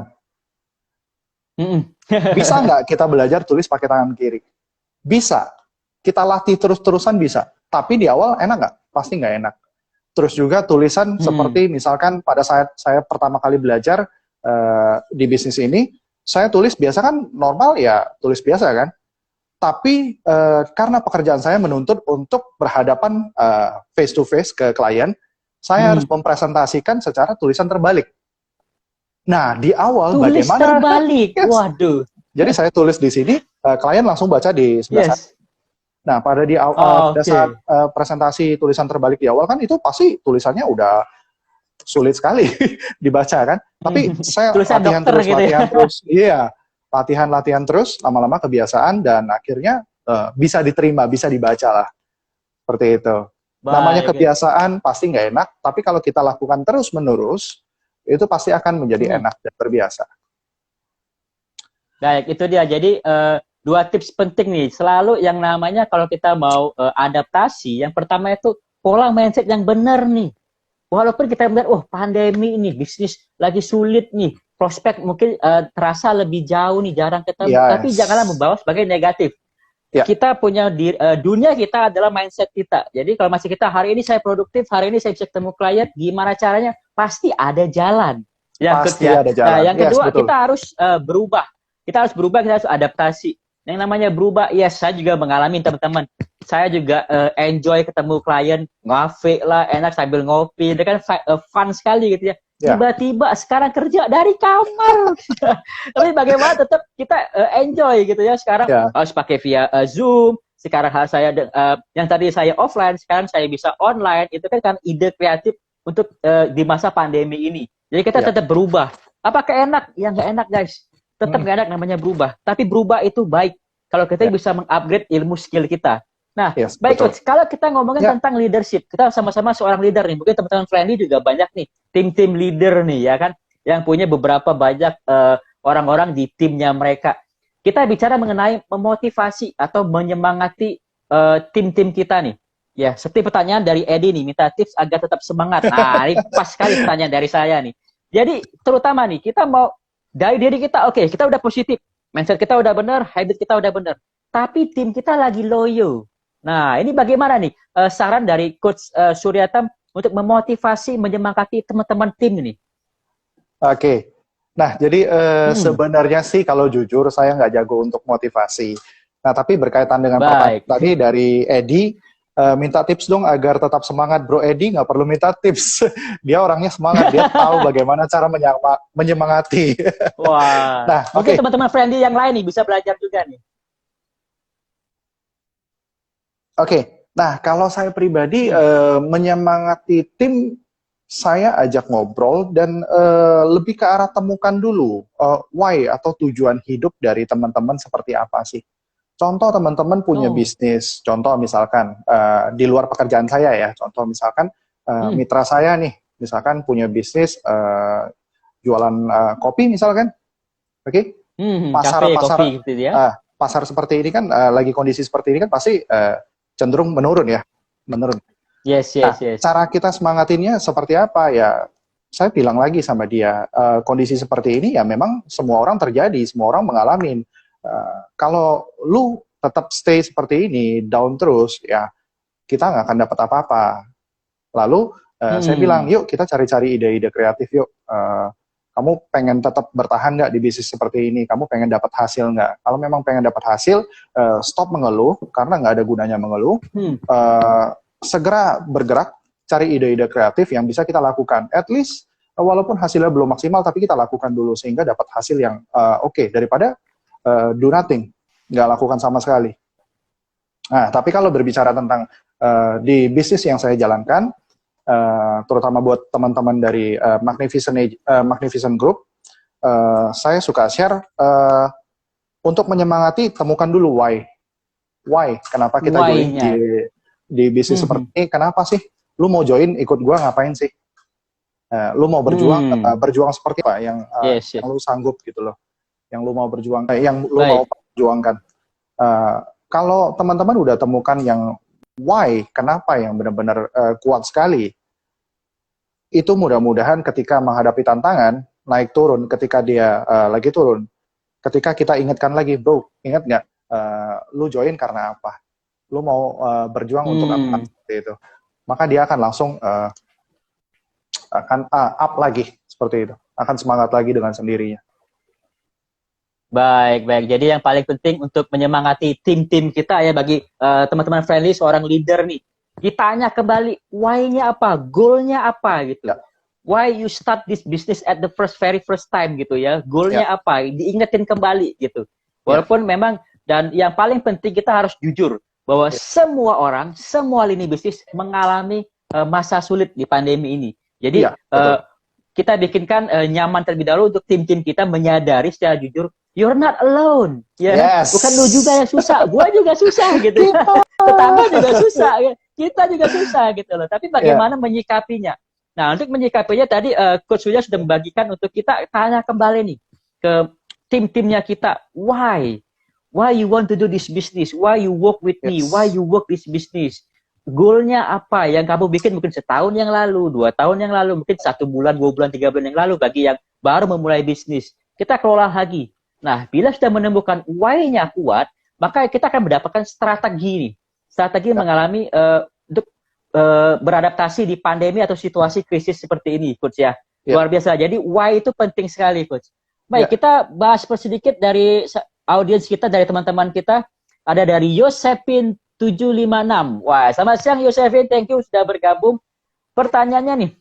Bisa nggak kita belajar tulis pakai tangan kiri? Bisa. Kita latih terus-terusan bisa. Tapi di awal enak nggak? Pasti nggak enak. Terus juga tulisan seperti misalkan pada saat saya pertama kali belajar di bisnis ini, saya tulis biasa kan normal ya, tulis biasa kan. Tapi karena pekerjaan saya menuntut untuk berhadapan face to face ke klien, saya harus mempresentasikan secara tulisan terbalik. Nah, di awal tulis bagaimana? Terbalik, waduh. Jadi saya tulis di sini, klien langsung baca di sebelah sana. Nah, pada saat presentasi tulisan terbalik di awal kan itu pasti tulisannya udah sulit sekali dibaca kan. Tapi saya latihan terus, gitu terus. Iya, latihan terus, lama-lama kebiasaan dan akhirnya bisa diterima, bisa dibaca lah. Seperti itu. Namanya kebiasaan pasti nggak enak, tapi kalau kita lakukan terus-menerus, itu pasti akan menjadi enak dan terbiasa. Baik, itu dia. Jadi dua tips penting nih. Selalu yang namanya kalau kita mau adaptasi, yang pertama itu pola mindset yang benar nih. Walaupun kita melihat, pandemi ini, bisnis lagi sulit nih, prospek mungkin terasa lebih jauh nih, jarang ketemu, tapi janganlah membawa sebagai negatif. Kita punya dunia kita adalah mindset kita. Jadi kalau masih kita hari ini saya produktif, hari ini saya bisa ketemu klien, gimana caranya? Pasti ada jalan. Pasti ada jalan. Nah, yang kedua kita harus berubah. Kita harus berubah, kita harus adaptasi. Yang namanya berubah, saya juga mengalami teman-teman. Saya juga enjoy ketemu klien, ngafe lah, enak sambil ngopi, itu kan fun sekali gitu ya. Tiba-tiba sekarang kerja dari kamar. Tapi bagaimana tetap kita enjoy gitu ya. Sekarang harus pakai via Zoom. Sekarang saya yang tadi saya offline, sekarang saya bisa online. Itu kan ide kreatif untuk di masa pandemi ini. Jadi kita tetap berubah. Apakah enak? Ya nggak enak guys. Tetap nggak enak namanya berubah. Tapi berubah itu baik. Kalau kita bisa mengupgrade ilmu skill kita. Nah, baik Coach, kalau kita ngomongin tentang leadership, kita sama-sama seorang leader nih. Mungkin teman-teman Friendly juga banyak nih, tim-tim leader nih, ya kan? Yang punya beberapa banyak orang-orang di timnya mereka. Kita bicara mengenai memotivasi atau menyemangati tim-tim kita nih. Ya, seperti pertanyaan dari Edi nih, minta tips agar tetap semangat. Nah, ini pas sekali pertanyaan dari saya nih. Jadi, terutama nih, kita mau dari diri kita, kita udah positif. Mindset kita udah benar, habit kita udah benar. Tapi tim kita lagi loyo. Nah, ini bagaimana nih saran dari Coach Suryatam untuk memotivasi, menyemangati teman-teman tim ini? Oke. Nah, jadi sebenarnya sih kalau jujur saya nggak jago untuk motivasi. Nah, tapi berkaitan dengan pertanyaan tadi dari Edi, minta tips dong agar tetap semangat. Bro Edi nggak perlu minta tips. Dia orangnya semangat, dia tahu bagaimana cara menyemangati. Wah, nah, mungkin teman-teman Friendly yang lain nih bisa belajar juga nih. Oke, nah kalau saya pribadi menyemangati tim, saya ajak ngobrol dan lebih ke arah temukan dulu why atau tujuan hidup dari teman-teman seperti apa sih. Contoh teman-teman punya bisnis, contoh misalkan di luar pekerjaan saya ya, contoh misalkan mitra saya nih, misalkan punya bisnis jualan kopi misalkan, kopi gitu ya. Pasar seperti ini kan lagi kondisi seperti ini kan pasti cenderung menurun ya, menurun. Yes. Cara kita semangatinnya seperti apa ya? Saya bilang lagi sama dia, kondisi seperti ini ya memang semua orang terjadi, semua orang mengalami. Kalau lu tetap stay seperti ini, down terus, ya kita nggak akan dapat apa-apa. Lalu saya bilang, yuk kita cari-cari ide-ide kreatif yuk. kamu pengen tetap bertahan nggak di bisnis seperti ini? Kamu pengen dapat hasil nggak? Kalau memang pengen dapat hasil, stop mengeluh, karena nggak ada gunanya mengeluh. Segera bergerak, cari ide-ide kreatif yang bisa kita lakukan. At least, walaupun hasilnya belum maksimal, tapi kita lakukan dulu, sehingga dapat hasil yang oke, daripada do nothing, nggak lakukan sama sekali. Nah, tapi kalau berbicara tentang di bisnis yang saya jalankan, terutama buat teman-teman dari Magnificent Group, saya suka share untuk menyemangati, temukan dulu why. Kenapa kita join di bisnis seperti ini? Kenapa sih? Lu mau join ikut gua ngapain sih? Lu mau berjuang seperti apa yang lu sanggup gitu loh, yang lu mau berjuang, yang lu mau perjuangkan. Kalau teman-teman udah temukan yang why, kenapa yang benar-benar kuat sekali, itu mudah-mudahan ketika menghadapi tantangan, naik turun, ketika dia lagi turun, ketika kita ingatkan lagi, bro, ingat nggak, lu join karena apa? Lu mau berjuang untuk apa? Seperti itu. Maka dia akan langsung akan up lagi, seperti itu. Akan semangat lagi dengan sendirinya. Baik. Jadi yang paling penting untuk menyemangati tim-tim kita ya, bagi teman-teman friendly, seorang leader nih, ditanya kembali why-nya apa, goal-nya apa gitu. Why you start this business at the very first time gitu ya. Goal-nya apa, diingetin kembali gitu. Walaupun memang, dan yang paling penting kita harus jujur bahwa semua orang, semua lini bisnis mengalami masa sulit di pandemi ini. Jadi kita bikinkan nyaman terlebih dahulu untuk tim-tim kita menyadari secara jujur, you're not alone. Bukan lu juga yang susah, gua juga susah gitu. Tetangga juga susah, kita juga susah gitu loh. Tapi bagaimana menyikapinya? Nah, untuk menyikapinya tadi Coach Surya sudah membagikan untuk kita tanya kembali nih ke tim-timnya kita, why you want to do this business? Why you work with me? Why you work this business? Goalnya apa yang kamu bikin mungkin setahun yang lalu, 2 tahun yang lalu, mungkin 1 bulan, 2 bulan, 3 bulan yang lalu bagi yang baru memulai bisnis. Kita kelola lagi. Nah, bila sudah menemukan why-nya kuat, maka kita akan mendapatkan strategi nih. Strategi mengalami untuk beradaptasi di pandemi atau situasi krisis seperti ini, Coach ya. Luar biasa. Jadi why itu penting sekali, Coach. Baik, kita bahas sedikit dari audiens kita, dari teman-teman kita. Ada dari Yosepin 756. Wah, selamat siang Yosefin, thank you sudah bergabung. Pertanyaannya nih,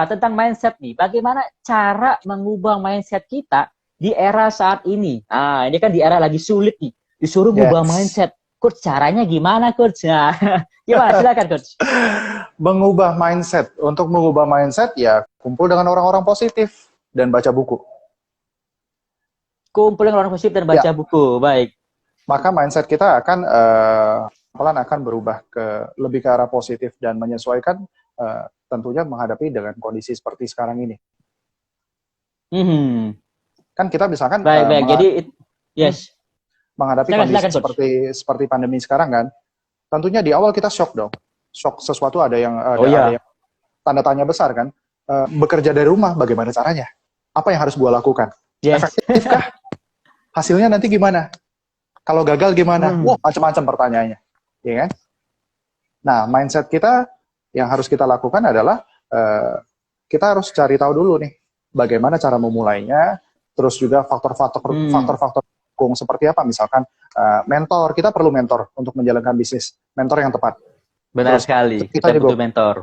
tentang mindset nih. Bagaimana cara mengubah mindset kita di era saat ini? Ini kan di era lagi sulit nih. Disuruh mengubah mindset. Coach, caranya gimana, Coach? Nah, gimana? Silakan, Coach. Mengubah mindset. Untuk mengubah mindset, ya kumpul dengan orang-orang positif dan baca buku. Kumpul dengan orang positif dan baca buku. Baik. Maka mindset kita akan pelan akan berubah lebih ke arah positif dan menyesuaikan tentunya menghadapi dengan kondisi seperti sekarang ini. Kan kita misalkan jadi menghadapi kondisi seperti pandemi sekarang kan, tentunya di awal kita shock dong, shock sesuatu, ada yang tanda tanya besar kan. Bekerja dari rumah bagaimana caranya? Apa yang harus gua lakukan? Efektifkah? Hasilnya nanti gimana? Kalau gagal gimana? Wah, macam-macam pertanyaannya. Ya kan? Nah, mindset kita yang harus kita lakukan adalah kita harus cari tahu dulu nih bagaimana cara memulainya, terus juga faktor-faktor dukung seperti apa, misalkan mentor, kita perlu mentor untuk menjalankan bisnis, mentor yang tepat. Benar sekali, kita butuh mentor.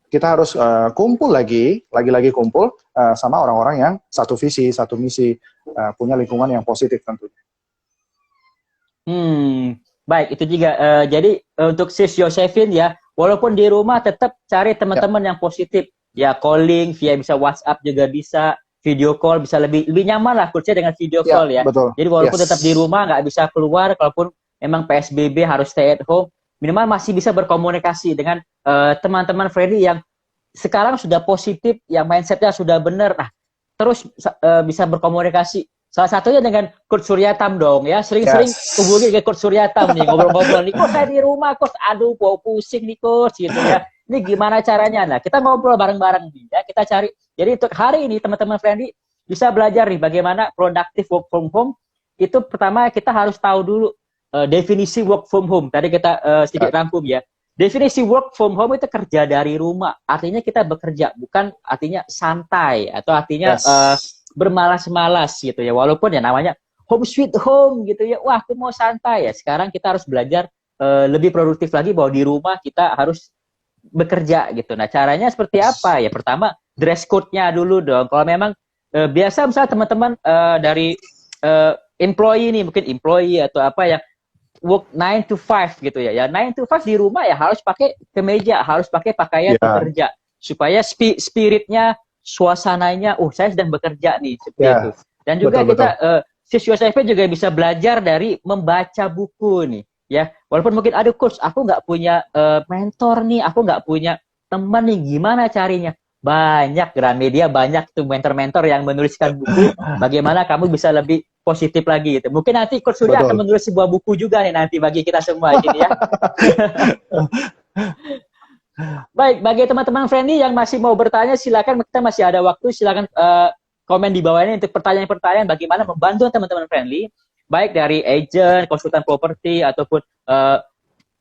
Kita harus kumpul lagi kumpul sama orang-orang yang satu visi, satu misi, punya lingkungan yang positif tentunya. Baik, itu juga. Jadi untuk Sis Yosefin ya, walaupun di rumah tetap cari teman-teman yang positif. Ya calling, via bisa WhatsApp juga bisa, video call bisa lebih nyaman lah Coach dengan video call ya. Betul. Jadi walaupun tetap di rumah, nggak bisa keluar, kalaupun memang PSBB harus stay at home, minimal masih bisa berkomunikasi dengan teman-teman friendly yang sekarang sudah positif, yang mindsetnya sudah benar. Nah, terus bisa berkomunikasi. Salah satunya dengan Coach Suryatam dong ya, sering-sering hubungi ke Coach Suryatam nih, ngobrol-ngobrol nih, Coach saya di rumah, Coach aduh mau pusing nih Coach gitu ya. Ini gimana caranya? Nah, kita ngobrol bareng-bareng nih ya, kita cari. Jadi untuk hari ini teman-teman friendly bisa belajar nih bagaimana productive work from home. Itu pertama kita harus tahu dulu definisi work from home. Tadi kita sedikit rangkum ya. Definisi work from home itu kerja dari rumah. Artinya kita bekerja, bukan artinya santai atau artinya bermalas-malas gitu ya. Walaupun ya namanya home sweet home gitu ya. Wah, aku mau santai ya. Sekarang kita harus belajar lebih produktif lagi bahwa di rumah kita harus bekerja gitu. Nah, caranya seperti apa? Ya pertama dress code-nya dulu dong. Kalau memang biasa misalnya teman-teman dari employee nih, mungkin employee atau apa yang work 9 to 5 gitu ya. Ya 9 to 5 di rumah ya harus pakai kemeja, harus pakai pakaian pekerja supaya spiritnya, suasananya, saya sedang bekerja nih seperti itu. Dan juga kita siswa SMP juga bisa belajar dari membaca buku nih, ya. Walaupun mungkin aduh coach, aku nggak punya mentor nih, aku nggak punya teman nih, gimana carinya? Banyak Gramedia, banyak tuh mentor-mentor yang menuliskan buku bagaimana kamu bisa lebih positif lagi gitu. Mungkin nanti Coach Surya akan menulis sebuah buku juga nih nanti bagi kita semua gitu ya. Baik, bagi teman-teman friendly yang masih mau bertanya silakan, kita masih ada waktu, silakan komen di bawah ini untuk pertanyaan-pertanyaan bagaimana membantu teman-teman friendly baik dari agent, konsultan properti ataupun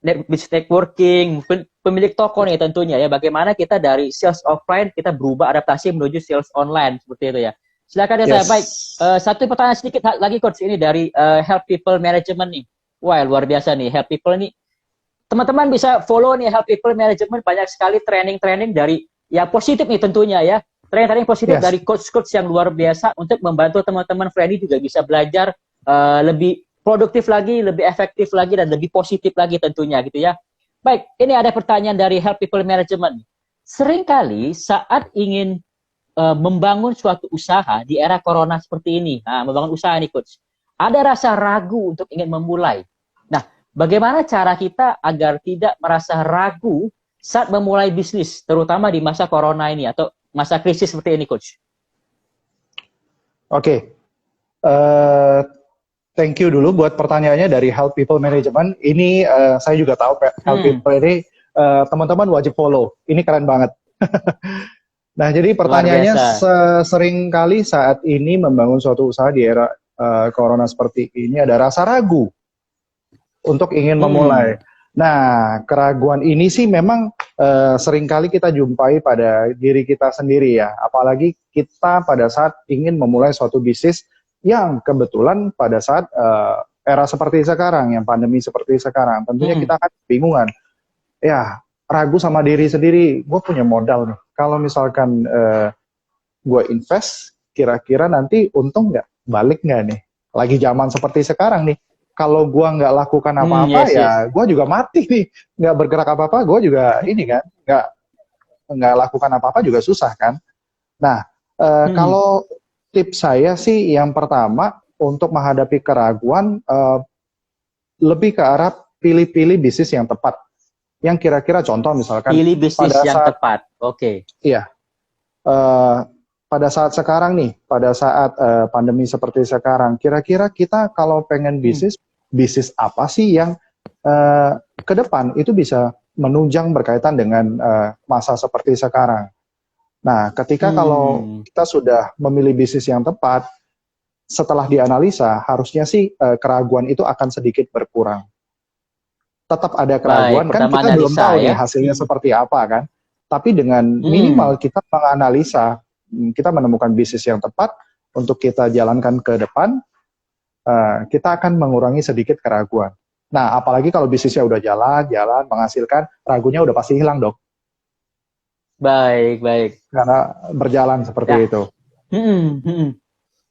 business networking, pemilik toko nih tentunya ya. Bagaimana kita dari sales offline kita berubah adaptasi menuju sales online seperti itu ya. Silakan ya saya. Baik, satu pertanyaan sedikit lagi coach ini dari Help People Management nih. Wah, luar biasa nih Help People nih. Teman-teman bisa follow nih Help People Management, banyak sekali training-training dari yang positif nih tentunya ya. Training positif dari coach-coach yang luar biasa untuk membantu teman-teman friendly juga bisa belajar lebih produktif lagi, lebih efektif lagi, dan lebih positif lagi tentunya gitu ya. Baik, ini ada pertanyaan dari Help People Management. Seringkali saat ingin membangun suatu usaha di era corona seperti ini, membangun usaha nih coach, ada rasa ragu untuk ingin memulai. Nah, bagaimana cara kita agar tidak merasa ragu saat memulai bisnis, terutama di masa corona ini atau masa krisis seperti ini coach? Oke. Thank you dulu buat pertanyaannya dari Help People Management. Ini saya juga tahu Help People ini teman-teman wajib follow. Ini keren banget. Nah, jadi pertanyaannya sering kali saat ini membangun suatu usaha di era corona seperti ini ada rasa ragu untuk ingin memulai. Nah, keraguan ini sih memang sering kali kita jumpai pada diri kita sendiri ya. Apalagi kita pada saat ingin memulai suatu bisnis yang kebetulan pada saat era seperti sekarang, yang pandemi seperti sekarang, tentunya kita akan bingungan. Ya, ragu sama diri sendiri, gue punya modal nih. Kalau misalkan gue invest, kira-kira nanti untung nggak? Balik nggak nih? Lagi zaman seperti sekarang nih. Kalau gue nggak lakukan apa-apa, gue juga mati nih. Nggak bergerak apa-apa, gue juga ini kan, nggak lakukan apa-apa juga susah kan. Nah, kalau tips saya sih yang pertama untuk menghadapi keraguan lebih ke arah pilih-pilih bisnis yang tepat. Yang kira-kira contoh misalkan pilih bisnis yang tepat. Oke. Iya. Pada saat sekarang nih, pada saat pandemi seperti sekarang, kira-kira kita kalau pengen bisnis apa sih yang ke depan itu bisa menunjang berkaitan dengan masa seperti sekarang. Nah, ketika kalau kita sudah memilih bisnis yang tepat, setelah dianalisa, harusnya sih keraguan itu akan sedikit berkurang. Tetap ada keraguan, kan kita belum tahu nih hasilnya seperti apa kan. Tapi dengan minimal kita menganalisa, kita menemukan bisnis yang tepat untuk kita jalankan ke depan, kita akan mengurangi sedikit keraguan. Nah, apalagi kalau bisnisnya udah jalan, menghasilkan, ragunya udah pasti hilang dong. Baik. Karena berjalan seperti itu.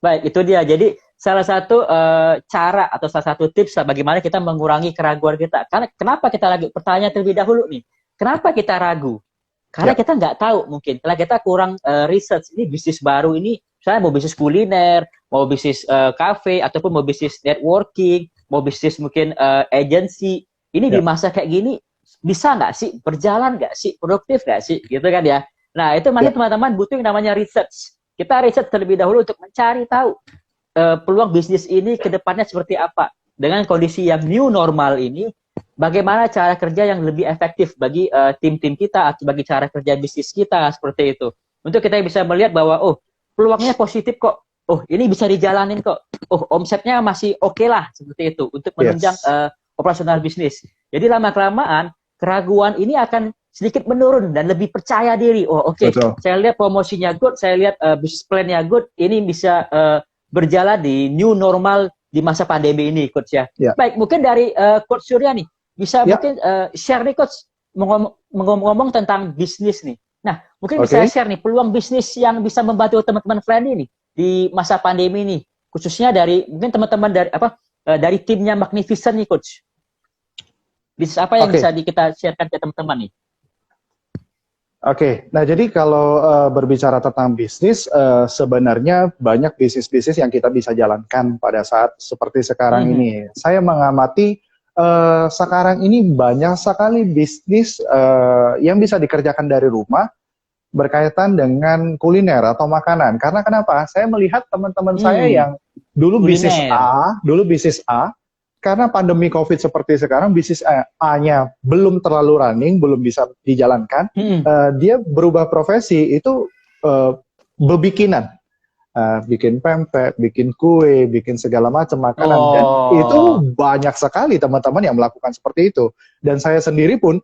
Baik, itu dia. Jadi salah satu cara atau salah satu tips bagaimana kita mengurangi keraguan kita. Karena kenapa kita lagi bertanya terlebih dahulu nih? Kenapa kita ragu? Karena kita nggak tahu mungkin. Karena kita kurang research. Ini bisnis baru ini, misalnya mau bisnis kuliner, mau bisnis cafe, ataupun mau bisnis networking, mau bisnis mungkin agency. Ini di masa kayak gini, bisa nggak sih, berjalan nggak sih, produktif nggak sih, gitu kan ya. Nah, itu masih teman-teman butuh yang namanya research. Kita riset terlebih dahulu untuk mencari tahu peluang bisnis ini ke depannya seperti apa. Dengan kondisi yang new normal ini, bagaimana cara kerja yang lebih efektif bagi tim-tim kita atau bagi cara kerja bisnis kita seperti itu. Untuk kita bisa melihat bahwa, peluangnya positif kok. Ini bisa dijalanin kok. Omsetnya masih oke lah seperti itu untuk menunjang operasional bisnis. Jadi lama-kelamaan keraguan ini akan sedikit menurun dan lebih percaya diri. Oh oke, Betul. saya lihat promosinya good, saya lihat bisnis plan-nya good, ini bisa berjalan di new normal di masa pandemi ini, Coach ya. Ya. Baik, mungkin dari Coach Surya nih, bisa Ya. mungkin share nih Coach, ngomong tentang bisnis nih. Nah, mungkin bisa Oke. share nih peluang bisnis yang bisa membantu teman-teman friendly nih di masa pandemi ini, khususnya dari mungkin teman-teman dari dari timnya Magnificent nih Coach. Bisnis apa yang Oke. bisa kita sharekan ke teman-teman nih? Oke, nah jadi kalau berbicara tentang bisnis, sebenarnya banyak bisnis-bisnis yang kita bisa jalankan pada saat seperti sekarang ini. Saya mengamati sekarang ini banyak sekali bisnis yang bisa dikerjakan dari rumah berkaitan dengan kuliner atau makanan. Karena kenapa? Saya melihat teman-teman saya yang dulu bisnis A, karena pandemi COVID seperti sekarang, bisnis A-nya belum terlalu running, belum bisa dijalankan, dia berubah profesi, itu bebikinan. Bikin pempek, bikin kue, bikin segala macam makanan. Dan itu banyak sekali teman-teman yang melakukan seperti itu. Dan saya sendiri pun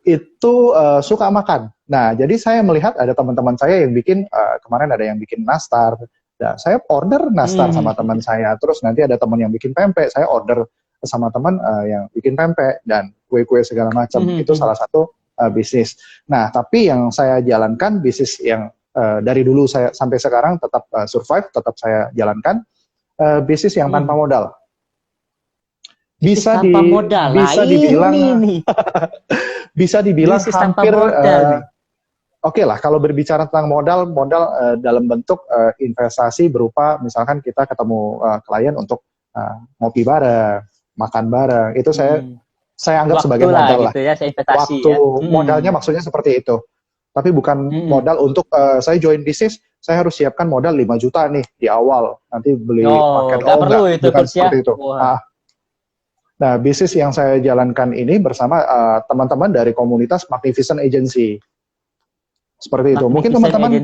itu suka makan. Nah, jadi saya melihat ada teman-teman saya yang bikin, kemarin ada yang bikin nastar. Nah, saya order nastar sama teman saya, terus nanti ada teman yang bikin pempek, saya order sama teman yang bikin pempek dan kue-kue segala macam. Itu salah satu bisnis. Nah, tapi yang saya jalankan bisnis yang dari dulu saya sampai sekarang tetap survive, tetap saya jalankan bisnis yang tanpa modal. Bisa dibilang hampir Oke lah, kalau berbicara tentang modal dalam bentuk investasi berupa misalkan kita ketemu klien untuk ngopi bareng, makan bareng, itu saya anggap sebagai modal lah. Gitu ya, investasi, waktu modalnya maksudnya seperti itu. Tapi bukan modal untuk saya join bisnis, saya harus siapkan modal 5 juta nih di awal, nanti beli paket. Bukan seperti itu. Nah, bisnis yang saya jalankan ini bersama teman-teman dari komunitas Magnificent Agency. Seperti itu. Mungkin teman-teman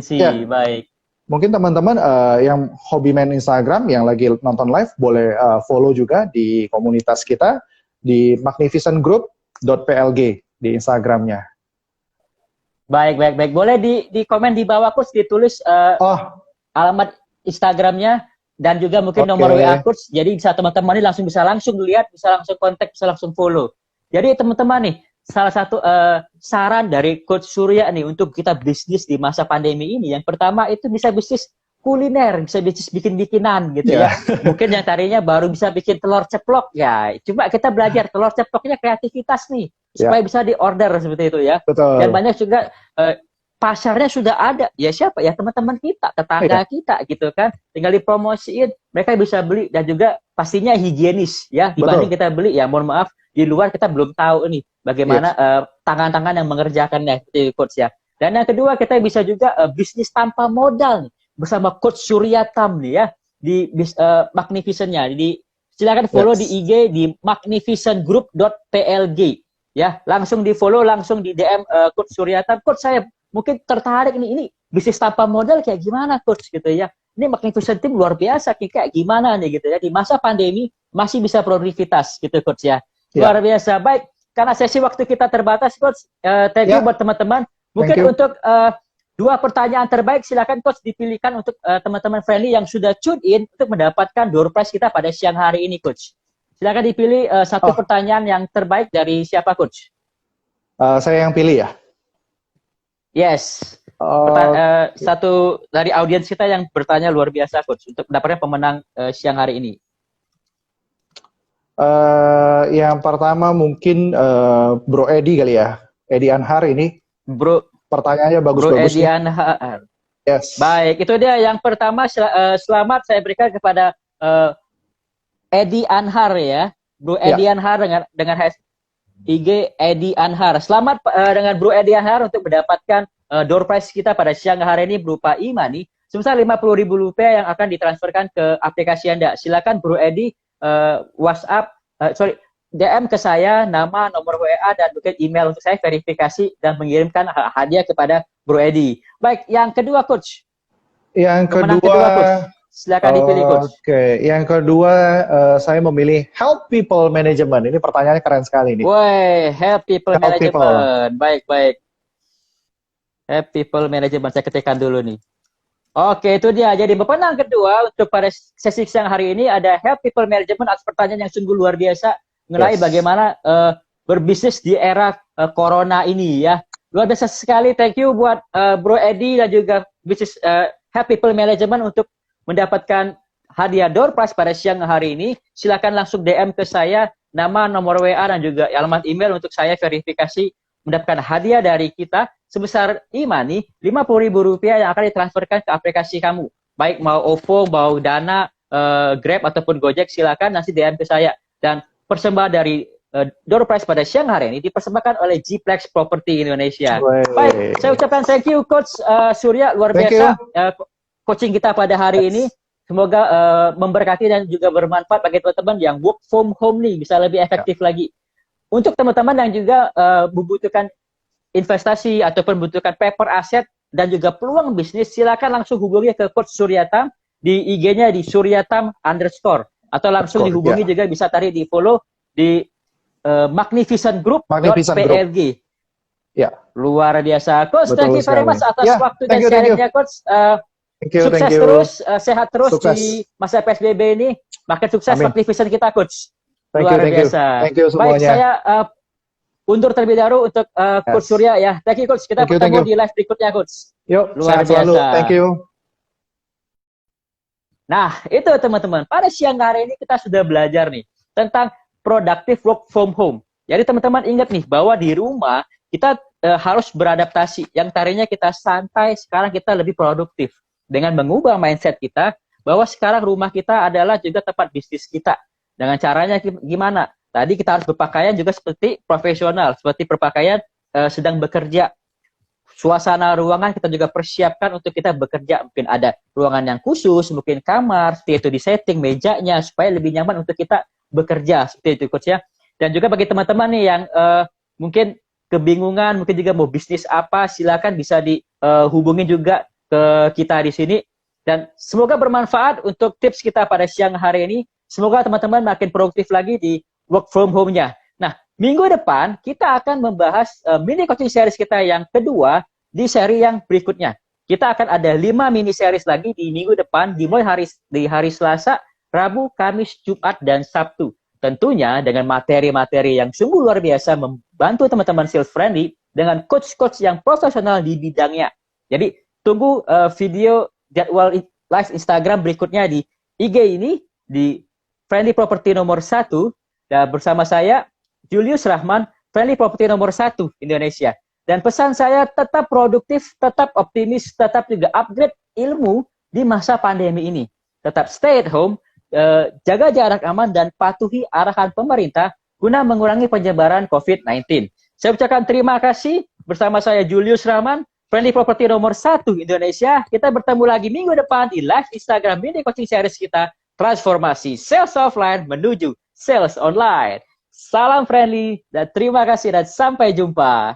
mungkin teman-teman yang hobi main Instagram, yang lagi nonton live, boleh follow juga di komunitas kita di magnificentgroup.plg di Instagramnya. Baik. Boleh di komen di bawah Coach, ditulis alamat Instagramnya dan juga mungkin nomor WA Coach. Jadi bisa teman-teman ini langsung lihat, bisa langsung kontak, bisa langsung follow. Jadi teman-teman nih, salah satu saran dari Coach Surya nih untuk kita bisnis di masa pandemi ini, yang pertama itu bisa bisnis kuliner, bisa bisnis bikin-bikinan gitu ya. Mungkin yang tadinya baru bisa bikin telur ceplok ya, coba kita belajar telur ceploknya kreativitas nih, supaya bisa di-order seperti itu ya. Betul. Dan banyak juga pasarnya sudah ada, ya siapa ya, teman-teman kita, tetangga kita gitu kan, tinggal dipromosiin, mereka bisa beli dan juga pastinya higienis ya, dibanding kita beli ya, mohon maaf, di luar kita belum tahu nih bagaimana tangan-tangan yang mengerjakannya, seperti Coach ya. Dan yang kedua, kita bisa juga bisnis tanpa modal nih, bersama Coach Surya Tam nih ya, di Magnificent-nya. Silakan follow di IG di magnificentgroup.plg ya, langsung di follow, langsung di DM Coach Surya Tam. Coach, saya mungkin tertarik nih, ini bisnis tanpa modal kayak gimana Coach gitu ya. Ini Magnificent Team luar biasa, kayak gimana nih gitu ya, di masa pandemi masih bisa produktivitas gitu Coach ya. Luar biasa. Baik, karena sesi waktu kita terbatas Coach, thank you buat teman-teman. Mungkin untuk 2 pertanyaan terbaik silakan Coach dipilihkan untuk teman-teman friendly yang sudah tune in untuk mendapatkan door prize kita pada siang hari ini Coach. Silakan dipilih 1 pertanyaan yang terbaik dari siapa Coach? Saya yang pilih ya. Yes. Satu dari audiens kita yang bertanya luar biasa Coach untuk mendapatkan pemenang siang hari ini. Yang pertama mungkin Bro Edi kali ya, Edi Anhar ini. Bro, pertanyaannya bagus-bagus. Bro Edi Anhar. Yes. Baik, itu dia yang pertama. Selamat saya berikan kepada Edi Anhar ya, Bro Edi Anhar dengan IG Edi Anhar. Selamat dengan Bro Edi Anhar untuk mendapatkan door prize kita pada siang hari ini berupa e-money sebesar Rp50.000 yang akan ditransferkan ke aplikasi Anda. Silakan Bro Edi WhatsApp, DM ke saya nama, nomor WA dan mungkin email untuk saya verifikasi dan mengirimkan hadiah kepada Bro Edi. Baik, yang kedua Coach. Yang kedua, Silakan dipilih coach. Oke, yang kedua saya memilih Help People Management. Ini pertanyaannya keren sekali nih. Woi, Help People Help Management. people. Baik. Help People Management, saya ketikkan dulu nih. Oke, itu dia. Jadi pemenang kedua untuk pada sesi siang hari ini ada Help People Management atas pertanyaan yang sungguh luar biasa mengenai bagaimana berbisnis di era corona ini ya. Luar biasa sekali. Thank you buat Bro Edi dan juga bisnis Help People Management untuk mendapatkan hadiah door prize pada siang hari ini. Silakan langsung DM ke saya nama, nomor WA dan juga alamat email untuk saya verifikasi mendapatkan hadiah dari kita sebesar e-money Rp50.000 yang akan ditransferkan ke aplikasi kamu. Baik mau OVO, mau Dana, Grab ataupun Gojek, silakan nanti DM ke saya. Dan persembahan dari door prize pada siang hari ini dipersembahkan oleh Gplex Property Indonesia. Baik, saya ucapkan thank you Coach Surya, luar biasa coaching kita pada hari ini. Semoga memberkati dan juga bermanfaat bagi teman-teman yang work from home nih, bisa lebih efektif lagi. Untuk teman-teman yang juga membutuhkan investasi ataupun membutuhkan paper aset dan juga peluang bisnis, silakan langsung hubungi ke Coach Suryatam di IG-nya di suryatam_ atau langsung dihubungi juga bisa tadi di follow di Magnificent Group .plg. Ya. Luar biasa, Coach. Thank you very much atas waktu dan sharingnya, Coach. Sukses terus, sehat terus di masa PSBB ini. Makin sukses Magnificent kita, Coach. Luar biasa. Thank you semuanya. Baik, saya undur terlebih dahulu untuk Coach Surya ya. Thank you Coach. Kita bertemu di live berikutnya Coach. Yuk, luar biasa. Selalu. Thank you. Nah, itu teman-teman. Pada siang hari ini kita sudah belajar nih tentang productive work from home. Jadi teman-teman ingat nih bahwa di rumah kita harus beradaptasi. Yang tadinya kita santai, sekarang kita lebih produktif dengan mengubah mindset kita bahwa sekarang rumah kita adalah juga tempat bisnis kita. Dengan caranya gimana? Tadi kita harus berpakaian juga seperti profesional, seperti berpakaian sedang bekerja. Suasana ruangan kita juga persiapkan untuk kita bekerja. Mungkin ada ruangan yang khusus, mungkin kamar, seperti itu di setting mejanya supaya lebih nyaman untuk kita bekerja, seperti itu Coach ya. Dan juga bagi teman-teman nih yang mungkin kebingungan, mungkin juga mau bisnis apa, silakan bisa dihubungi juga ke kita di sini. Dan semoga bermanfaat untuk tips kita pada siang hari ini. Semoga teman-teman makin produktif lagi di work from home-nya. Nah, minggu depan kita akan membahas mini coaching series kita yang kedua di seri yang berikutnya. Kita akan ada 5 mini series lagi di minggu depan, dimulai di hari Selasa, Rabu, Kamis, Jumat, dan Sabtu. Tentunya dengan materi-materi yang sungguh luar biasa membantu teman-teman sales friendly dengan coach-coach yang profesional di bidangnya. Jadi tunggu video jadwal live Instagram berikutnya di IG ini, di Friendly Property nomor 1, dan bersama saya, Julius Rahman, Friendly Property nomor 1 Indonesia. Dan pesan saya tetap produktif, tetap optimis, tetap juga upgrade ilmu di masa pandemi ini. Tetap stay at home, jaga jarak aman, dan patuhi arahan pemerintah guna mengurangi penyebaran COVID-19. Saya ucapkan terima kasih bersama saya Julius Rahman, Friendly Property nomor 1 Indonesia. Kita bertemu lagi minggu depan di live Instagram mini coaching series kita, Transformasi Sales Offline menuju Sales Online. Salam friendly dan terima kasih dan sampai jumpa.